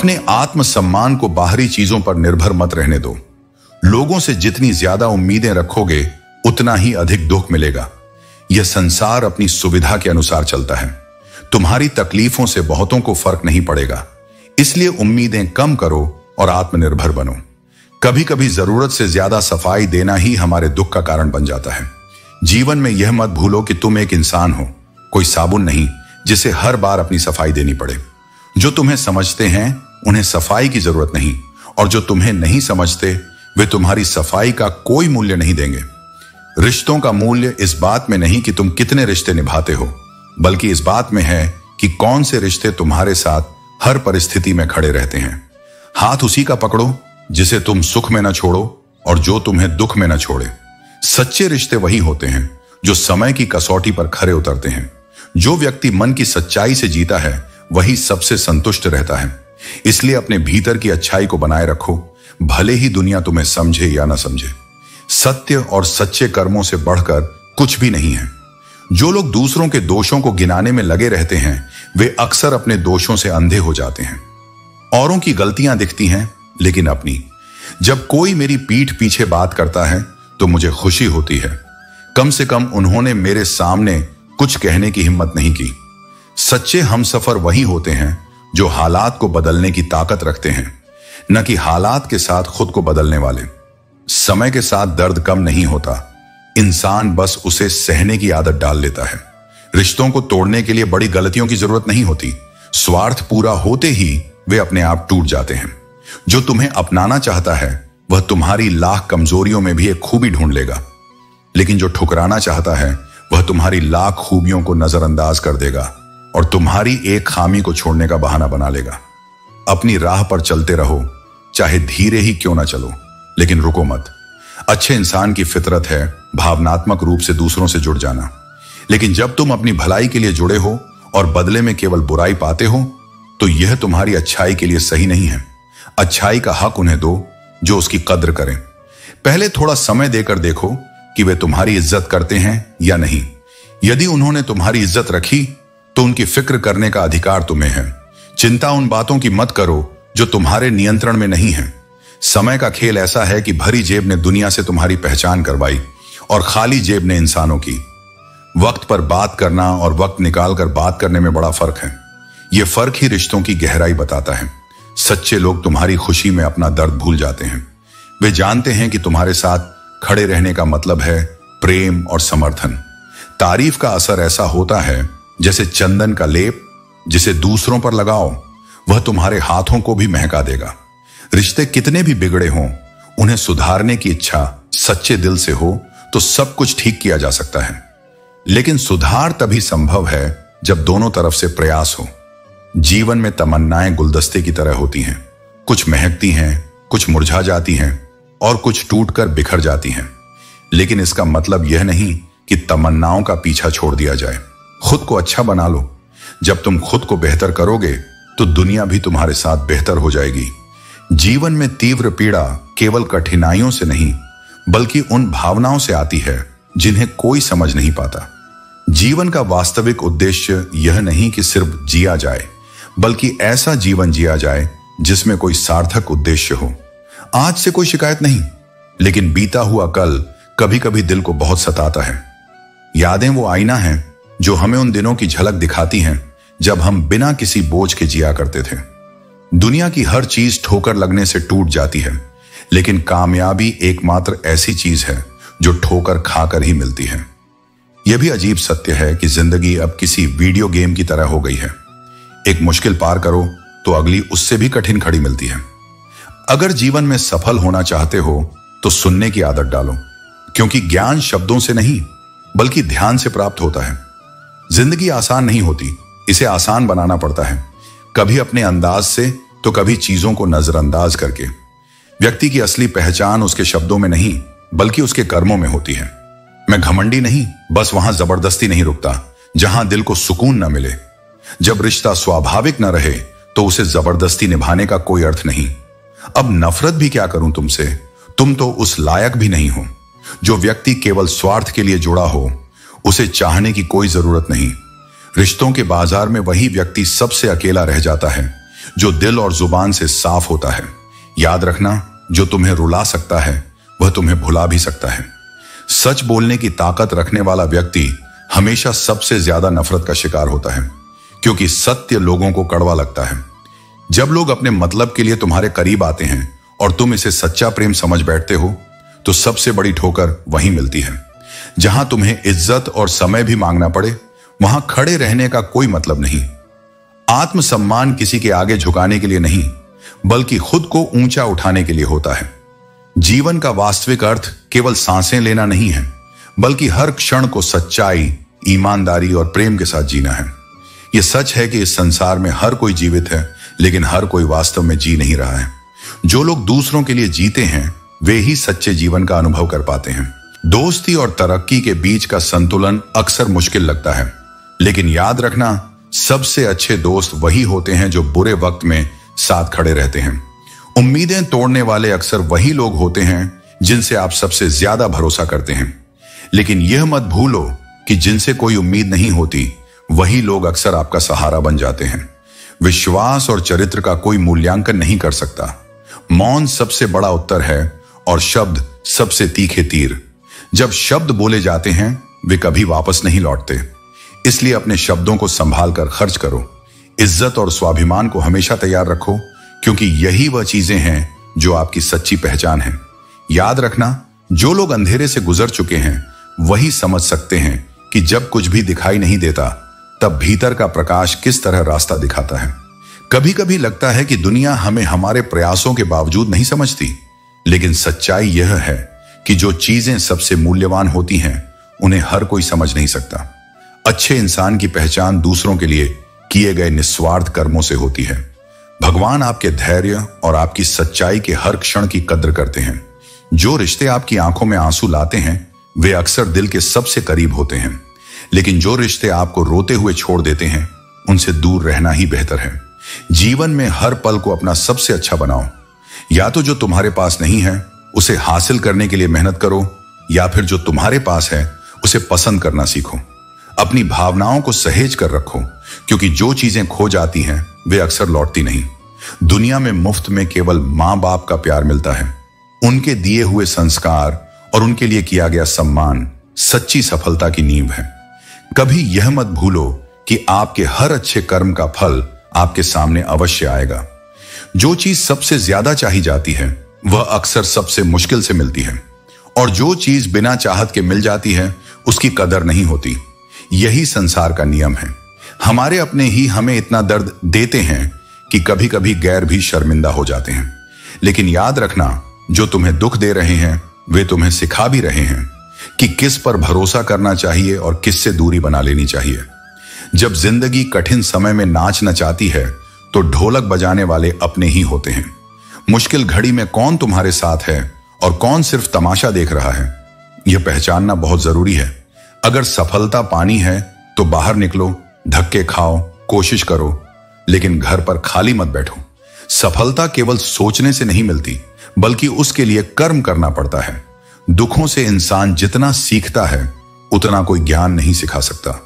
अपने आत्मसम्मान को बाहरी चीजों पर निर्भर मत रहने दो। लोगों से जितनी ज्यादा उम्मीदें रखोगे उतना ही अधिक दुख मिलेगा। यह संसार अपनी सुविधा के अनुसार चलता है। तुम्हारी तकलीफों से बहुतों को फर्क नहीं पड़ेगा, इसलिए उम्मीदें कम करो और आत्मनिर्भर बनो। कभी कभी जरूरत से ज्यादा सफाई देना ही हमारे दुख का कारण बन जाता है। जीवन में यह मत भूलो कि तुम एक इंसान हो, कोई साबुन नहीं जिसे हर बार अपनी सफाई देनी पड़े। जो तुम्हें समझते हैं उन्हें सफाई की जरूरत नहीं, और जो तुम्हें नहीं समझते वे तुम्हारी सफाई का कोई मूल्य नहीं देंगे। रिश्तों का मूल्य इस बात में नहीं कि तुम कितने रिश्ते निभाते हो, बल्कि इस बात में है कि कौन से रिश्ते तुम्हारे साथ हर परिस्थिति में खड़े रहते हैं। हाथ उसी का पकड़ो जिसे तुम सुख में न छोड़ो और जो तुम्हें दुख में न छोड़े। सच्चे रिश्ते वही होते हैं जो समय की कसौटी पर खरे उतरते हैं। जो व्यक्ति मन की सच्चाई से जीता है वही सबसे संतुष्ट रहता है। इसलिए अपने भीतर की अच्छाई को बनाए रखो, भले ही दुनिया तुम्हें समझे या न समझे। सत्य और सच्चे कर्मों से बढ़कर कुछ भी नहीं है। जो लोग दूसरों के दोषों को गिनाने में लगे रहते हैं वे अक्सर अपने दोषों से अंधे हो जाते हैं। औरों की गलतियां दिखती हैं लेकिन अपनी। जब कोई मेरी पीठ पीछे बात करता है तो मुझे खुशी होती है। कम से कम उन्होंने मेरे सामने कुछ कहने की हिम्मत नहीं की। सच्चे हमसफर वही होते हैं जो हालात को बदलने की ताकत रखते हैं, न कि हालात के साथ खुद को बदलने वाले। समय के साथ दर्द कम नहीं होता, इंसान बस उसे सहने की आदत डाल लेता है। रिश्तों को तोड़ने के लिए बड़ी गलतियों की जरूरत नहीं होती। स्वार्थ पूरा होते ही वे अपने आप टूट जाते हैं। जो तुम्हें अपनाना चाहता है वह तुम्हारी लाख कमजोरियों में भी एक खूबी ढूंढ लेगा, लेकिन जो ठुकराना चाहता है वह तुम्हारी लाख खूबियों को नजरअंदाज कर देगा और तुम्हारी एक खामी को छोड़ने का बहाना बना लेगा। अपनी राह पर चलते रहो, चाहे धीरे ही क्यों ना चलो, लेकिन रुको मत। अच्छे इंसान की फितरत है भावनात्मक रूप से दूसरों से जुड़ जाना, लेकिन जब तुम अपनी भलाई के लिए जुड़े हो और बदले में केवल बुराई पाते हो तो यह तुम्हारी अच्छाई के लिए सही नहीं है। अच्छाई का हक उन्हें दो जो उसकी कद्र करें। पहले थोड़ा समय देकर देखो कि वे तुम्हारी इज्जत करते हैं या नहीं। यदि उन्होंने तुम्हारी इज्जत रखी तो उनकी फिक्र करने का अधिकार तुम्हें है। चिंता उन बातों की मत करो जो तुम्हारे नियंत्रण में नहीं है। समय का खेल ऐसा है कि भरी जेब ने दुनिया से तुम्हारी पहचान करवाई और खाली जेब ने इंसानों की। वक्त पर बात करना और वक्त निकालकर बात करने में बड़ा फर्क है। यह फर्क ही रिश्तों की गहराई बताता है। सच्चे लोग तुम्हारी खुशी में अपना दर्द भूल जाते हैं। वे जानते हैं कि तुम्हारे साथ खड़े रहने का मतलब है प्रेम और समर्थन। तारीफ का असर ऐसा होता है जैसे चंदन का लेप, जिसे दूसरों पर लगाओ वह तुम्हारे हाथों को भी महका देगा। रिश्ते कितने भी बिगड़े हों, उन्हें सुधारने की इच्छा सच्चे दिल से हो तो सब कुछ ठीक किया जा सकता है। लेकिन सुधार तभी संभव है जब दोनों तरफ से प्रयास हो। जीवन में तमन्नाएं गुलदस्ते की तरह होती हैं, कुछ महकती हैं, कुछ मुरझा जाती हैं और कुछ टूटकर बिखर जाती हैं। लेकिन इसका मतलब यह नहीं कि तमन्नाओं का पीछा छोड़ दिया जाए। खुद को अच्छा बना लो। जब तुम खुद को बेहतर करोगे तो दुनिया भी तुम्हारे साथ बेहतर हो जाएगी। जीवन में तीव्र पीड़ा केवल कठिनाइयों से नहीं बल्कि उन भावनाओं से आती है जिन्हें कोई समझ नहीं पाता। जीवन का वास्तविक उद्देश्य यह नहीं कि सिर्फ जिया जाए, बल्कि ऐसा जीवन जिया जाए जिसमें कोई सार्थक उद्देश्य हो। आज से कोई शिकायत नहीं, लेकिन बीता हुआ कल कभी कभी दिल को बहुत सताता है। यादें वो आईना है जो हमें उन दिनों की झलक दिखाती हैं जब हम बिना किसी बोझ के जिया करते थे। दुनिया की हर चीज ठोकर लगने से टूट जाती है, लेकिन कामयाबी एकमात्र ऐसी चीज है जो ठोकर खाकर ही मिलती है। यह भी अजीब सत्य है कि जिंदगी अब किसी वीडियो गेम की तरह हो गई है। एक मुश्किल पार करो तो अगली उससे भी कठिन खड़ी मिलती है। अगर जीवन में सफल होना चाहते हो तो सुनने की आदत डालो, क्योंकि ज्ञान शब्दों से नहीं बल्कि ध्यान से प्राप्त होता है। जिंदगी आसान नहीं होती, इसे आसान बनाना पड़ता है, कभी अपने अंदाज से तो कभी चीजों को नजरअंदाज करके। व्यक्ति की असली पहचान उसके शब्दों में नहीं बल्कि उसके कर्मों में होती है। मैं घमंडी नहीं, बस वहां जबरदस्ती नहीं रुकता जहां दिल को सुकून न मिले। जब रिश्ता स्वाभाविक न रहे तो उसे जबरदस्ती निभाने का कोई अर्थ नहीं। अब नफरत भी क्या करूं तुमसे, तुम तो उस लायक भी नहीं हो। जो व्यक्ति केवल स्वार्थ के लिए जुड़ा हो उसे चाहने की कोई जरूरत नहीं। रिश्तों के बाजार में वही व्यक्ति सबसे अकेला रह जाता है जो दिल और जुबान से साफ होता है। याद रखना, जो तुम्हें रुला सकता है वह तुम्हें भुला भी सकता है। सच बोलने की ताकत रखने वाला व्यक्ति हमेशा सबसे ज्यादा नफरत का शिकार होता है, क्योंकि सत्य लोगों को कड़वा लगता है। जब लोग अपने मतलब के लिए तुम्हारे करीब आते हैं और तुम इसे सच्चा प्रेम समझ बैठते हो, तो सबसे बड़ी ठोकर वहीं मिलती है। जहां तुम्हें इज्जत और समय भी मांगना पड़े, वहां खड़े रहने का कोई मतलब नहीं। आत्मसम्मान किसी के आगे झुकाने के लिए नहीं, बल्कि खुद को ऊंचा उठाने के लिए होता है। जीवन का वास्तविक अर्थ केवल सांसें लेना नहीं है, बल्कि हर क्षण को सच्चाई, ईमानदारी और प्रेम के साथ जीना है। यह सच है कि इस संसार में हर कोई जीवित है, लेकिन हर कोई वास्तव में जी नहीं रहा है। जो लोग दूसरों के लिए जीते हैं, वे ही सच्चे जीवन का अनुभव कर पाते हैं। दोस्ती और तरक्की के बीच का संतुलन अक्सर मुश्किल लगता है, लेकिन याद रखना, सबसे अच्छे दोस्त वही होते हैं जो बुरे वक्त में साथ खड़े रहते हैं। उम्मीदें तोड़ने वाले अक्सर वही लोग होते हैं जिनसे आप सबसे ज्यादा भरोसा करते हैं। लेकिन यह मत भूलो कि जिनसे कोई उम्मीद नहीं होती, वही लोग अक्सर आपका सहारा बन जाते हैं। विश्वास और चरित्र का कोई मूल्यांकन नहीं कर सकता। मौन सबसे बड़ा उत्तर है और शब्द सबसे तीखे तीर। जब शब्द बोले जाते हैं, वे कभी वापस नहीं लौटते। इसलिए अपने शब्दों को संभाल कर खर्च करो। इज्जत और स्वाभिमान को हमेशा तैयार रखो, क्योंकि यही वह चीजें हैं जो आपकी सच्ची पहचान है। याद रखना, जो लोग अंधेरे से गुजर चुके हैं वही समझ सकते हैं कि जब कुछ भी दिखाई नहीं देता, तब भीतर का प्रकाश किस तरह रास्ता दिखाता है। कभी कभी लगता है कि दुनिया हमें हमारे प्रयासों के बावजूद नहीं समझती, लेकिन सच्चाई यह है कि जो चीजें सबसे मूल्यवान होती हैं, उन्हें हर कोई समझ नहीं सकता। अच्छे इंसान की पहचान दूसरों के लिए किए गए निस्वार्थ कर्मों से होती है। भगवान आपके धैर्य और आपकी सच्चाई के हर क्षण की कद्र करते हैं। जो रिश्ते आपकी आंखों में आंसू लाते हैं, वे अक्सर दिल के सबसे करीब होते हैं। लेकिन जो रिश्ते आपको रोते हुए छोड़ देते हैं, उनसे दूर रहना ही बेहतर है। जीवन में हर पल को अपना सबसे अच्छा बनाओ। या तो जो तुम्हारे पास नहीं है उसे हासिल करने के लिए मेहनत करो, या फिर जो तुम्हारे पास है उसे पसंद करना सीखो। अपनी भावनाओं को सहेज कर रखो, क्योंकि जो चीजें खो जाती हैं वे अक्सर लौटती नहीं। दुनिया में मुफ्त में केवल मां बाप का प्यार मिलता है। उनके दिए हुए संस्कार और उनके लिए किया गया सम्मान सच्ची सफलता की नींव है। कभी यह मत भूलो कि आपके हर अच्छे कर्म का फल आपके सामने अवश्य आएगा। जो चीज सबसे ज्यादा चाही जाती है वह अक्सर सबसे मुश्किल से मिलती है, और जो चीज बिना चाहत के मिल जाती है उसकी कदर नहीं होती। यही संसार का नियम है। हमारे अपने ही हमें इतना दर्द देते हैं कि कभी कभी गैर भी शर्मिंदा हो जाते हैं। लेकिन याद रखना, जो तुम्हें दुख दे रहे हैं वे तुम्हें सिखा भी रहे हैं कि किस पर भरोसा करना चाहिए और किससे दूरी बना लेनी चाहिए। जब जिंदगी कठिन समय में नाच नचाती है, तो ढोलक बजाने वाले अपने ही होते हैं। मुश्किल घड़ी में कौन तुम्हारे साथ है और कौन सिर्फ तमाशा देख रहा है, यह पहचानना बहुत जरूरी है। अगर सफलता पानी है तो बाहर निकलो, धक्के खाओ, कोशिश करो, लेकिन घर पर खाली मत बैठो। सफलता केवल सोचने से नहीं मिलती, बल्कि उसके लिए कर्म करना पड़ता है। दुखों से इंसान जितना सीखता है, उतना कोई ज्ञान नहीं सिखा सकता।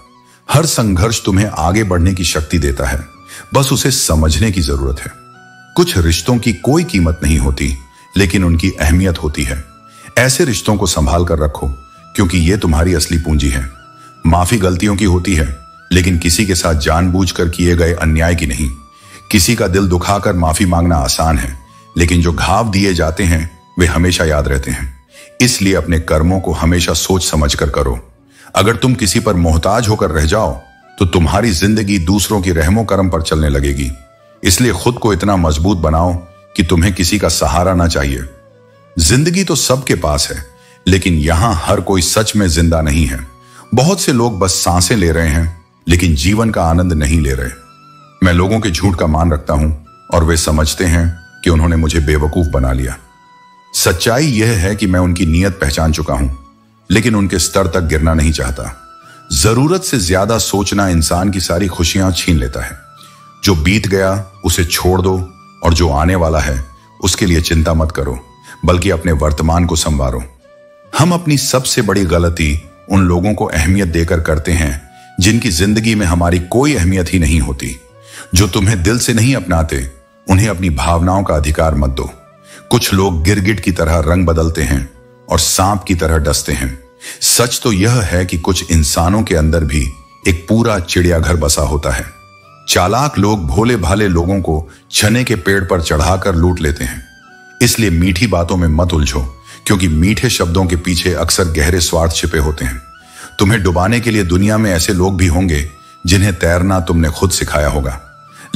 हर संघर्ष तुम्हें आगे बढ़ने की शक्ति देता है, बस उसे समझने की जरूरत है। कुछ रिश्तों की कोई कीमत नहीं होती, लेकिन उनकी अहमियत होती है। ऐसे रिश्तों को संभाल कर रखो, क्योंकि ये तुम्हारी असली पूंजी है। माफी गलतियों की होती है, लेकिन किसी के साथ जानबूझकर किए गए अन्याय की नहीं। किसी का दिल दुखाकर माफी मांगना आसान है, लेकिन जो घाव दिए जाते हैं वे हमेशा याद रहते हैं। इसलिए अपने कर्मों को हमेशा सोच समझ कर करो। अगर तुम किसी पर मोहताज होकर रह जाओ, तो तुम्हारी जिंदगी दूसरों की रहमो करम पर चलने लगेगी। इसलिए खुद को इतना मजबूत बनाओ कि तुम्हें किसी का सहारा ना चाहिए। जिंदगी तो सबके पास है, लेकिन यहां हर कोई सच में जिंदा नहीं है। बहुत से लोग बस सांसें ले रहे हैं, लेकिन जीवन का आनंद नहीं ले रहे। मैं लोगों के झूठ का मान रखता हूं, और वे समझते हैं कि उन्होंने मुझे बेवकूफ बना लिया। सच्चाई यह है कि मैं उनकी नीयत पहचान चुका हूं, लेकिन उनके स्तर तक गिरना नहीं चाहता। जरूरत से ज्यादा सोचना इंसान की सारी खुशियां छीन लेता है। जो बीत गया उसे छोड़ दो, और जो आने वाला है उसके लिए चिंता मत करो, बल्कि अपने वर्तमान को संवारो। हम अपनी सबसे बड़ी गलती उन लोगों को अहमियत देकर करते हैं जिनकी जिंदगी में हमारी कोई अहमियत ही नहीं होती। जो तुम्हें दिल से नहीं अपनाते उन्हें अपनी भावनाओं का अधिकार मत दो। कुछ लोग गिरगिट की तरह रंग बदलते हैं और सांप की तरह डसते हैं। सच तो यह है कि कुछ इंसानों के अंदर भी एक पूरा चिड़ियाघर बसा होता है। चालाक लोग भोले भाले लोगों को चने के पेड़ पर चढ़ाकर लूट लेते हैं। इसलिए मीठी बातों में मत उलझो, क्योंकि मीठे शब्दों के पीछे अक्सर गहरे स्वार्थ छिपे होते हैं। तुम्हें डुबाने के लिए दुनिया में ऐसे लोग भी होंगे जिन्हें तैरना तुमने खुद सिखाया होगा।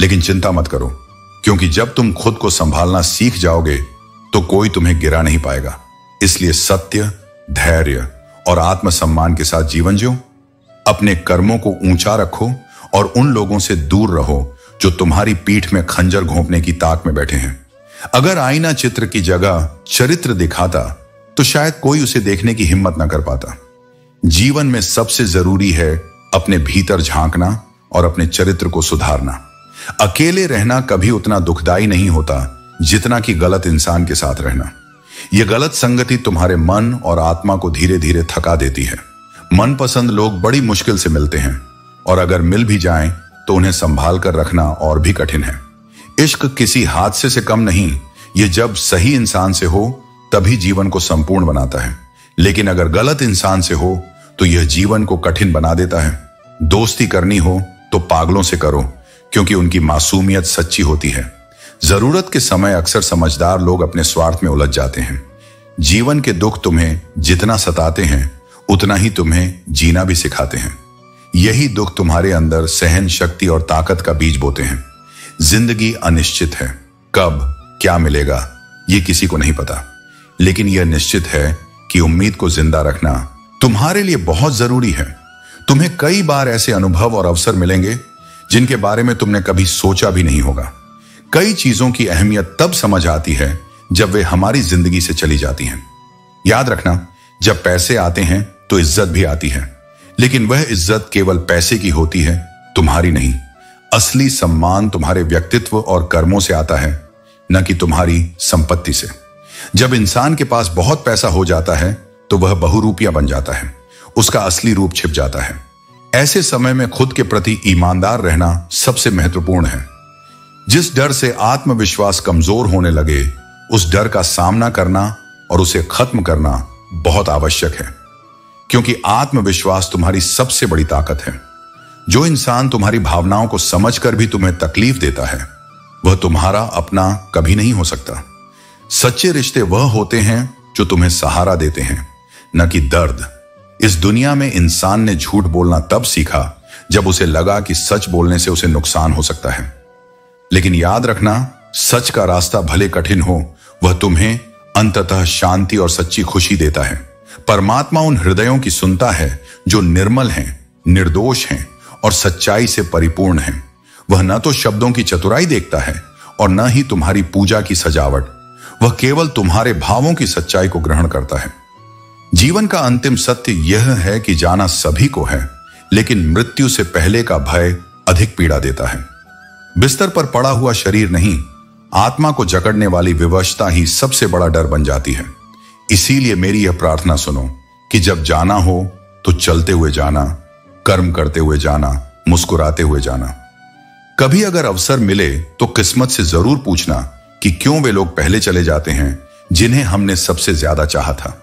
लेकिन चिंता मत करो, क्योंकि जब तुम खुद को संभालना सीख जाओगे तो कोई तुम्हें गिरा नहीं पाएगा। इसलिए सत्य, धैर्य और आत्मसम्मान के साथ जीवन जियो। अपने कर्मों को ऊंचा रखो और उन लोगों से दूर रहो जो तुम्हारी पीठ में खंजर घोंपने की ताक में बैठे हैं। अगर आईना चित्र की जगह चरित्र दिखाता तो शायद कोई उसे देखने की हिम्मत न कर पाता। जीवन में सबसे जरूरी है अपने भीतर झांकना और अपने चरित्र को सुधारना। अकेले रहना कभी उतना दुखदाई नहीं होता जितना कि गलत इंसान के साथ रहना। यह गलत संगति तुम्हारे मन और आत्मा को धीरे धीरे थका देती है। मनपसंद लोग बड़ी मुश्किल से मिलते हैं और अगर मिल भी जाएं तो उन्हें संभाल कर रखना और भी कठिन है। इश्क किसी हादसे से कम नहीं, यह जब सही इंसान से हो तभी जीवन को संपूर्ण बनाता है। लेकिन अगर गलत इंसान से हो तो यह जीवन को कठिन बना देता है। दोस्ती करनी हो तो पागलों से करो, क्योंकि उनकी मासूमियत सच्ची होती है। जरूरत के समय अक्सर समझदार लोग अपने स्वार्थ में उलझ जाते हैं। जीवन के दुख तुम्हें जितना सताते हैं उतना ही तुम्हें जीना भी सिखाते हैं। यही दुख तुम्हारे अंदर सहन शक्ति और ताकत का बीज बोते हैं। जिंदगी अनिश्चित है, कब क्या मिलेगा ये किसी को नहीं पता, लेकिन यह निश्चित है कि उम्मीद को जिंदा रखना तुम्हारे लिए बहुत जरूरी है। तुम्हें कई बार ऐसे अनुभव और अवसर मिलेंगे जिनके बारे में तुमने कभी सोचा भी नहीं होगा। कई चीजों की अहमियत तब समझ आती है जब वे हमारी जिंदगी से चली जाती हैं। याद रखना, जब पैसे आते हैं तो इज्जत भी आती है, लेकिन वह इज्जत केवल पैसे की होती है, तुम्हारी नहीं। असली सम्मान तुम्हारे व्यक्तित्व और कर्मों से आता है, न कि तुम्हारी संपत्ति से। जब इंसान के पास बहुत पैसा हो जाता है तो वह बहुरूपिया बन जाता है, उसका असली रूप छिप जाता है। ऐसे समय में खुद के प्रति ईमानदार रहना सबसे महत्वपूर्ण है। जिस डर से आत्मविश्वास कमजोर होने लगे, उस डर का सामना करना और उसे खत्म करना बहुत आवश्यक है, क्योंकि आत्मविश्वास तुम्हारी सबसे बड़ी ताकत है। जो इंसान तुम्हारी भावनाओं को समझकर भी तुम्हें तकलीफ देता है वह तुम्हारा अपना कभी नहीं हो सकता। सच्चे रिश्ते वह होते हैं जो तुम्हें सहारा देते हैं, न कि दर्द। इस दुनिया में इंसान ने झूठ बोलना तब सीखा जब उसे लगा कि सच बोलने से उसे नुकसान हो सकता है। लेकिन याद रखना, सच का रास्ता भले कठिन हो, वह तुम्हें अंततः शांति और सच्ची खुशी देता है। परमात्मा उन हृदयों की सुनता है जो निर्मल हैं, निर्दोष हैं और सच्चाई से परिपूर्ण हैं। वह न तो शब्दों की चतुराई देखता है और न ही तुम्हारी पूजा की सजावट, वह केवल तुम्हारे भावों की सच्चाई को ग्रहण करता है। जीवन का अंतिम सत्य यह है कि जाना सभी को है, लेकिन मृत्यु से पहले का भय अधिक पीड़ा देता है। बिस्तर पर पड़ा हुआ शरीर नहीं, आत्मा को जकड़ने वाली विवशता ही सबसे बड़ा डर बन जाती है। इसीलिए मेरी यह प्रार्थना सुनो कि जब जाना हो तो चलते हुए जाना, कर्म करते हुए जाना, मुस्कुराते हुए जाना। कभी अगर अवसर मिले तो किस्मत से जरूर पूछना कि क्यों वे लोग पहले चले जाते हैं जिन्हें हमने सबसे ज्यादा चाहा था।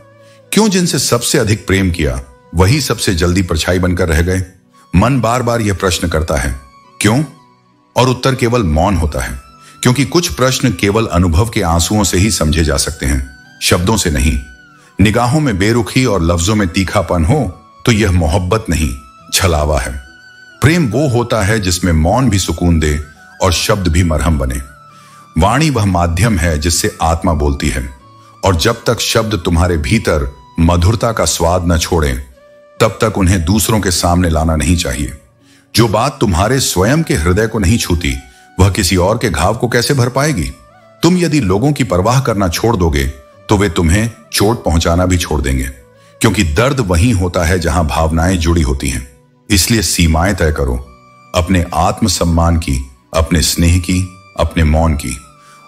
क्यों जिनसे सबसे अधिक प्रेम किया वही सबसे जल्दी परछाई बनकर रह गए। मन बार बार यह प्रश्न करता है क्यों, और उत्तर केवल मौन होता है, क्योंकि कुछ प्रश्न केवल अनुभव के आंसुओं से ही समझे जा सकते हैं, शब्दों से नहीं। निगाहों में बेरुखी और लफ्जों में तीखापन हो तो यह मोहब्बत नहीं, छलावा है। प्रेम वो होता है जिसमें मौन भी सुकून दे और शब्द भी मरहम बने। वाणी वह माध्यम है जिससे आत्मा बोलती है, और जब तक शब्द तुम्हारे भीतर मधुरता का स्वाद न छोड़ें तब तक उन्हें दूसरों के सामने लाना नहीं चाहिए। जो बात तुम्हारे स्वयं के हृदय को नहीं छूती वह किसी और के घाव को कैसे भर पाएगी। तुम यदि लोगों की परवाह करना छोड़ दोगे तो वे तुम्हें चोट पहुंचाना भी छोड़ देंगे, क्योंकि दर्द वहीं होता है जहां भावनाएं जुड़ी होती हैं। इसलिए सीमाएं तय करो, अपने आत्मसम्मान की, अपने स्नेह की, अपने मौन की,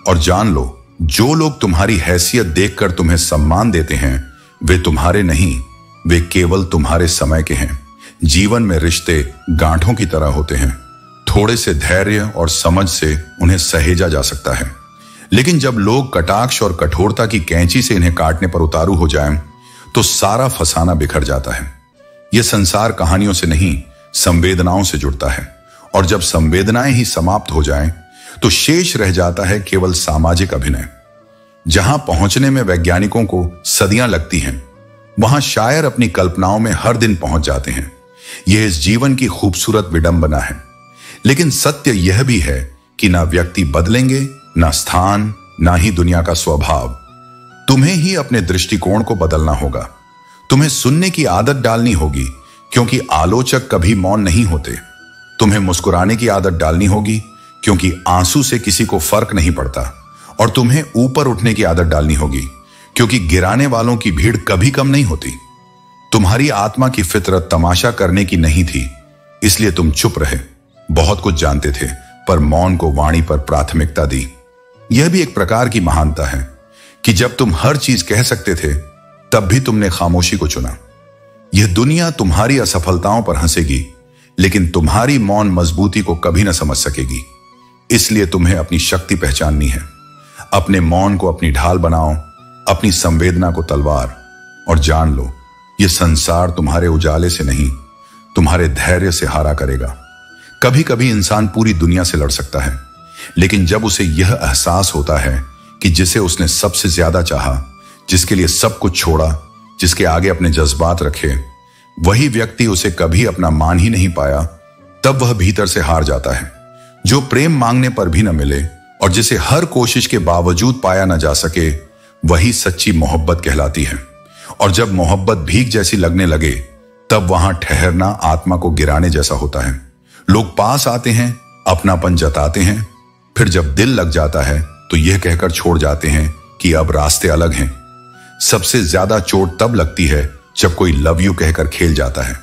और जान लो जो लोग तुम्हारी हैसियत देखकर तुम्हें सम्मान देते हैं वे तुम्हारे नहीं, वे केवल तुम्हारे समय के हैं। जीवन में रिश्ते गांठों की तरह होते हैं, थोड़े से धैर्य और समझ से उन्हें सहेजा जा सकता है, लेकिन जब लोग कटाक्ष और कठोरता की कैंची से इन्हें काटने पर उतारू हो जाएं, तो सारा फसाना बिखर जाता है। यह संसार कहानियों से नहीं, संवेदनाओं से जुड़ता है, और जब संवेदनाएं ही समाप्त हो जाएं, तो शेष रह जाता है केवल सामाजिक अभिनय। जहां पहुंचने में वैज्ञानिकों को सदियां लगती हैं, वहां शायर अपनी कल्पनाओं में हर दिन पहुंच जाते हैं। यह इस जीवन की खूबसूरत विडंबना है। लेकिन सत्य यह भी है कि ना व्यक्ति बदलेंगे, ना स्थान, ना ही दुनिया का स्वभाव। तुम्हें ही अपने दृष्टिकोण को बदलना होगा। तुम्हें सुनने की आदत डालनी होगी, क्योंकि आलोचक कभी मौन नहीं होते। तुम्हें मुस्कुराने की आदत डालनी होगी, क्योंकि आंसू से किसी को फर्क नहीं पड़ता। और तुम्हें ऊपर उठने की आदत डालनी होगी, क्योंकि गिराने वालों की भीड़ कभी कम नहीं होती। तुम्हारी आत्मा की फितरत तमाशा करने की नहीं थी, इसलिए तुम चुप रहे। बहुत कुछ जानते थे, पर मौन को वाणी पर प्राथमिकता दी। यह भी एक प्रकार की महानता है कि जब तुम हर चीज कह सकते थे, तब भी तुमने खामोशी को चुना। यह दुनिया तुम्हारी असफलताओं पर हंसेगी, लेकिन तुम्हारी मौन मजबूती को कभी न समझ सकेगी। इसलिए तुम्हें अपनी शक्ति पहचाननी है। अपने मौन को अपनी ढाल बनाओ, अपनी संवेदना को तलवार, और जान लो, यह संसार तुम्हारे उजाले से नहीं, तुम्हारे धैर्य से हारा करेगा। कभी कभी इंसान पूरी दुनिया से लड़ सकता है, लेकिन जब उसे यह एहसास होता है कि जिसे उसने सबसे ज्यादा चाहा, जिसके लिए सब कुछ छोड़ा, जिसके आगे अपने जज्बात रखे, वही व्यक्ति उसे कभी अपना मान ही नहीं पाया, तब वह भीतर से हार जाता है। जो प्रेम मांगने पर भी न मिले और जिसे हर कोशिश के बावजूद पाया न जा सके, वही सच्ची मोहब्बत कहलाती है। और जब मोहब्बत भीख जैसी लगने लगे, तब वहां ठहरना आत्मा को गिराने जैसा होता है। लोग पास आते हैं, अपनापन जताते हैं, फिर जब दिल लग जाता है तो यह कहकर छोड़ जाते हैं कि अब रास्ते अलग हैं। सबसे ज्यादा चोट तब लगती है जब कोई लव यू कहकर खेल जाता है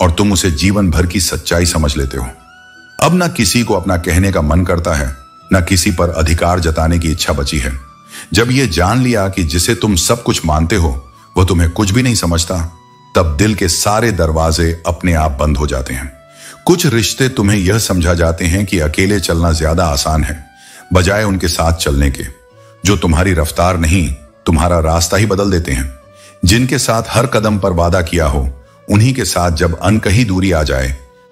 और तुम उसे जीवन भर की सच्चाई समझ लेते हो। अब ना किसी को अपना कहने का मन करता है, ना किसी पर अधिकार जताने की इच्छा बची है। जब यह जान लिया कि जिसे तुम सब कुछ मानते हो वह तुम्हें कुछ भी नहीं समझता, तब दिल के सारे दरवाजे अपने आप बंद हो जाते हैं। कुछ रिश्ते तुम्हें यह समझा जाते हैं कि अकेले चलना ज्यादा आसान है, बजाय उनके साथ चलने के, जो तुम्हारी रफ्तार नहीं, तुम्हारा रास्ता ही बदल देते हैं। जिनके साथ हर कदम पर वादा किया हो, उन्हीं के साथ जब अनकही दूरी आ जाए,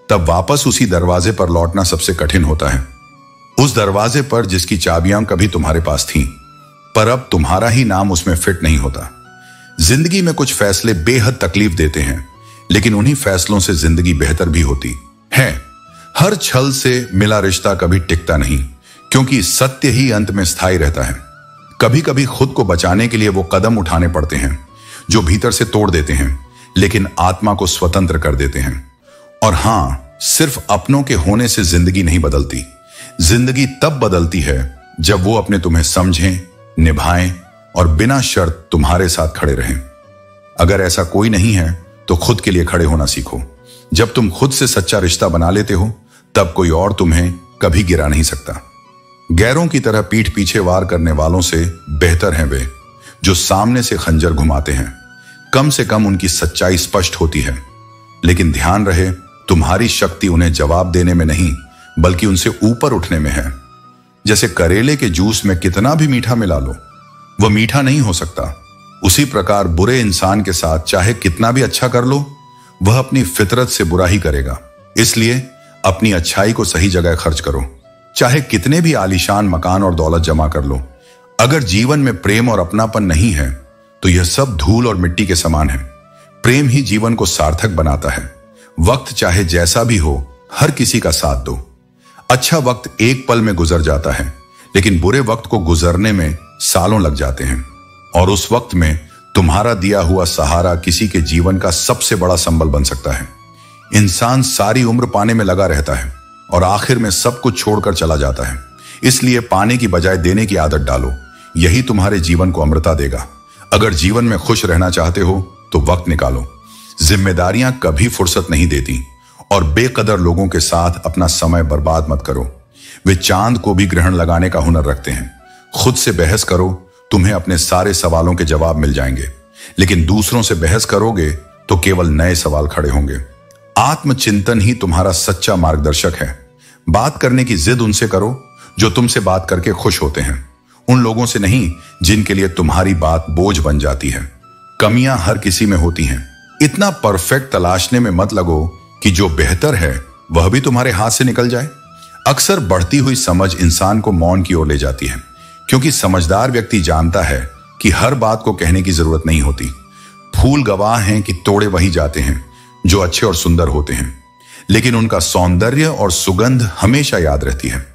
तब वापस उसी दरवाजे पर लौटना सबसे कठिन होता है। उस दरवाजे पर जिसकी चाबियां कभी तुम्हारे पास थीं, पर अब तुम्हारा ही नाम उसमें फिट नहीं होता। जिंदगी में कुछ फैसले बेहद तकलीफ देते हैं, लेकिन उन्हीं फैसलों से जिंदगी बेहतर भी होती है। हर छल से मिला रिश्ता कभी टिकता नहीं, क्योंकि सत्य ही अंत में स्थायी रहता है। कभी कभी खुद को बचाने के लिए वो कदम उठाने पड़ते हैं जो भीतर से तोड़ देते हैं, लेकिन आत्मा को स्वतंत्र कर देते हैं। और हां, सिर्फ अपनों के होने से जिंदगी नहीं बदलती। जिंदगी तब बदलती है जब वो अपने तुम्हें समझें, निभाएं और बिना शर्त तुम्हारे साथ खड़े रहें। अगर ऐसा कोई नहीं है तो खुद के लिए खड़े होना सीखो। जब तुम खुद से सच्चा रिश्ता बना लेते हो, तब कोई और तुम्हें कभी गिरा नहीं सकता। गैरों की तरह पीठ पीछे वार करने वालों से बेहतर हैं वे जो सामने से खंजर घुमाते हैं। कम से कम उनकी सच्चाई स्पष्ट होती है, लेकिन ध्यान रहे, तुम्हारी शक्ति उन्हें जवाब देने में नहीं, बल्कि उनसे ऊपर उठने में है। जैसे करेले के जूस में कितना भी मीठा मिला लो, वह मीठा नहीं हो सकता। उसी प्रकार बुरे इंसान के साथ चाहे कितना भी अच्छा कर लो, वह अपनी फितरत से बुरा ही करेगा। इसलिए अपनी अच्छाई को सही जगह खर्च करो। चाहे कितने भी आलीशान मकान और दौलत जमा कर लो, अगर जीवन में प्रेम और अपनापन नहीं है, तो यह सब धूल और मिट्टी के समान है। प्रेम ही जीवन को सार्थक बनाता है। वक्त चाहे जैसा भी हो, हर किसी का साथ दो। अच्छा वक्त एक पल में गुजर जाता है, लेकिन बुरे वक्त को गुजरने में सालों लग जाते हैं। और उस वक्त में तुम्हारा दिया हुआ सहारा किसी के जीवन का सबसे बड़ा संबल बन सकता है। इंसान सारी उम्र पाने में लगा रहता है और आखिर में सब कुछ छोड़कर चला जाता है। इसलिए पाने की बजाय देने की आदत डालो, यही तुम्हारे जीवन को अमृता देगा। अगर जीवन में खुश रहना चाहते हो तो वक्त निकालो। जिम्मेदारियां कभी फुर्सत नहीं देती, और बेकदर लोगों के साथ अपना समय बर्बाद मत करो। वे चांद को भी ग्रहण लगाने का हुनर रखते हैं। खुद से बहस करो, तुम्हें अपने सारे सवालों के जवाब मिल जाएंगे, लेकिन दूसरों से बहस करोगे तो केवल नए सवाल खड़े होंगे। आत्मचिंतन ही तुम्हारा सच्चा मार्गदर्शक है। बात करने की जिद उनसे करो जो तुमसे बात करके खुश होते हैं, उन लोगों से नहीं जिनके लिए तुम्हारी बात बोझ बन जाती है। कमियां हर किसी में होती हैं, इतना परफेक्ट तलाशने में मत लगो कि जो बेहतर है वह भी तुम्हारे हाथ से निकल जाए। अक्सर बढ़ती हुई समझ इंसान को मौन की ओर ले जाती है, क्योंकि समझदार व्यक्ति जानता है कि हर बात को कहने की जरूरत नहीं होती। फूल गवाह हैं कि तोड़े वही जाते हैं जो अच्छे और सुंदर होते हैं, लेकिन उनका सौंदर्य और सुगंध हमेशा याद रहती है।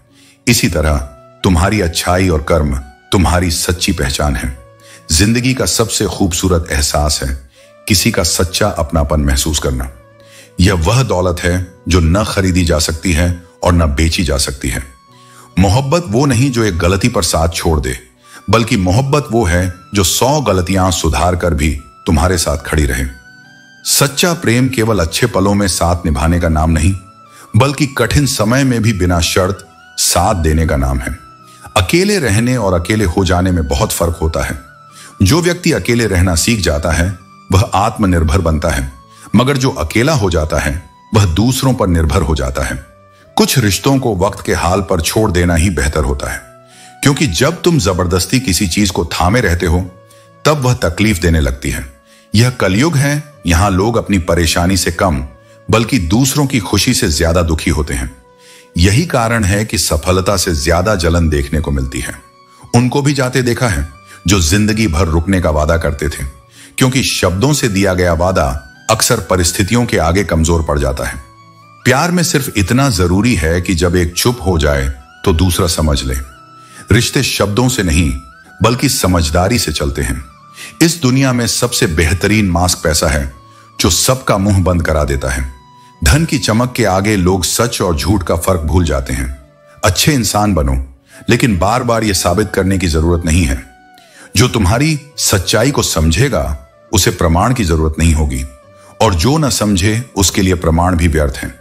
इसी तरह तुम्हारी अच्छाई और कर्म तुम्हारी सच्ची पहचान है। जिंदगी का सबसे खूबसूरत एहसास है किसी का सच्चा अपनापन महसूस करना। यह वह दौलत है जो न खरीदी जा सकती है और न बेची जा सकती है। मोहब्बत वो नहीं जो एक गलती पर साथ छोड़ दे, बल्कि मोहब्बत वो है जो 100 गलतियां सुधार कर भी तुम्हारे साथ खड़ी रहे। सच्चा प्रेम केवल अच्छे पलों में साथ निभाने का नाम नहीं, बल्कि कठिन समय में भी बिना शर्त साथ देने का नाम है। अकेले रहने और अकेले हो जाने में बहुत फर्क होता है। जो व्यक्ति अकेले रहना सीख जाता है वह आत्मनिर्भर बनता है, मगर जो अकेला हो जाता है वह दूसरों पर निर्भर हो जाता है। कुछ रिश्तों को वक्त के हाल पर छोड़ देना ही बेहतर होता है, क्योंकि जब तुम जबरदस्ती किसी चीज को थामे रहते हो तब वह तकलीफ देने लगती है। यह कलयुग है, यहां लोग अपनी परेशानी से कम बल्कि दूसरों की खुशी से ज्यादा दुखी होते हैं। यही कारण है कि सफलता से ज्यादा जलन देखने को मिलती है। उनको भी जाते देखा है जो जिंदगी भर रुकने का वादा करते थे, क्योंकि शब्दों से दिया गया वादा अक्सर परिस्थितियों के आगे कमजोर पड़ जाता है। प्यार में सिर्फ इतना जरूरी है कि जब एक चुप हो जाए तो दूसरा समझ ले। रिश्ते शब्दों से नहीं बल्कि समझदारी से चलते हैं। इस दुनिया में सबसे बेहतरीन मास्क पैसा है जो सबका मुंह बंद करा देता है। धन की चमक के आगे लोग सच और झूठ का फर्क भूल जाते हैं। अच्छे इंसान बनो, लेकिन बार बार यह साबित करने की जरूरत नहीं है। जो तुम्हारी सच्चाई को समझेगा उसे प्रमाण की जरूरत नहीं होगी, और जो न समझे उसके लिए प्रमाण भी व्यर्थ है।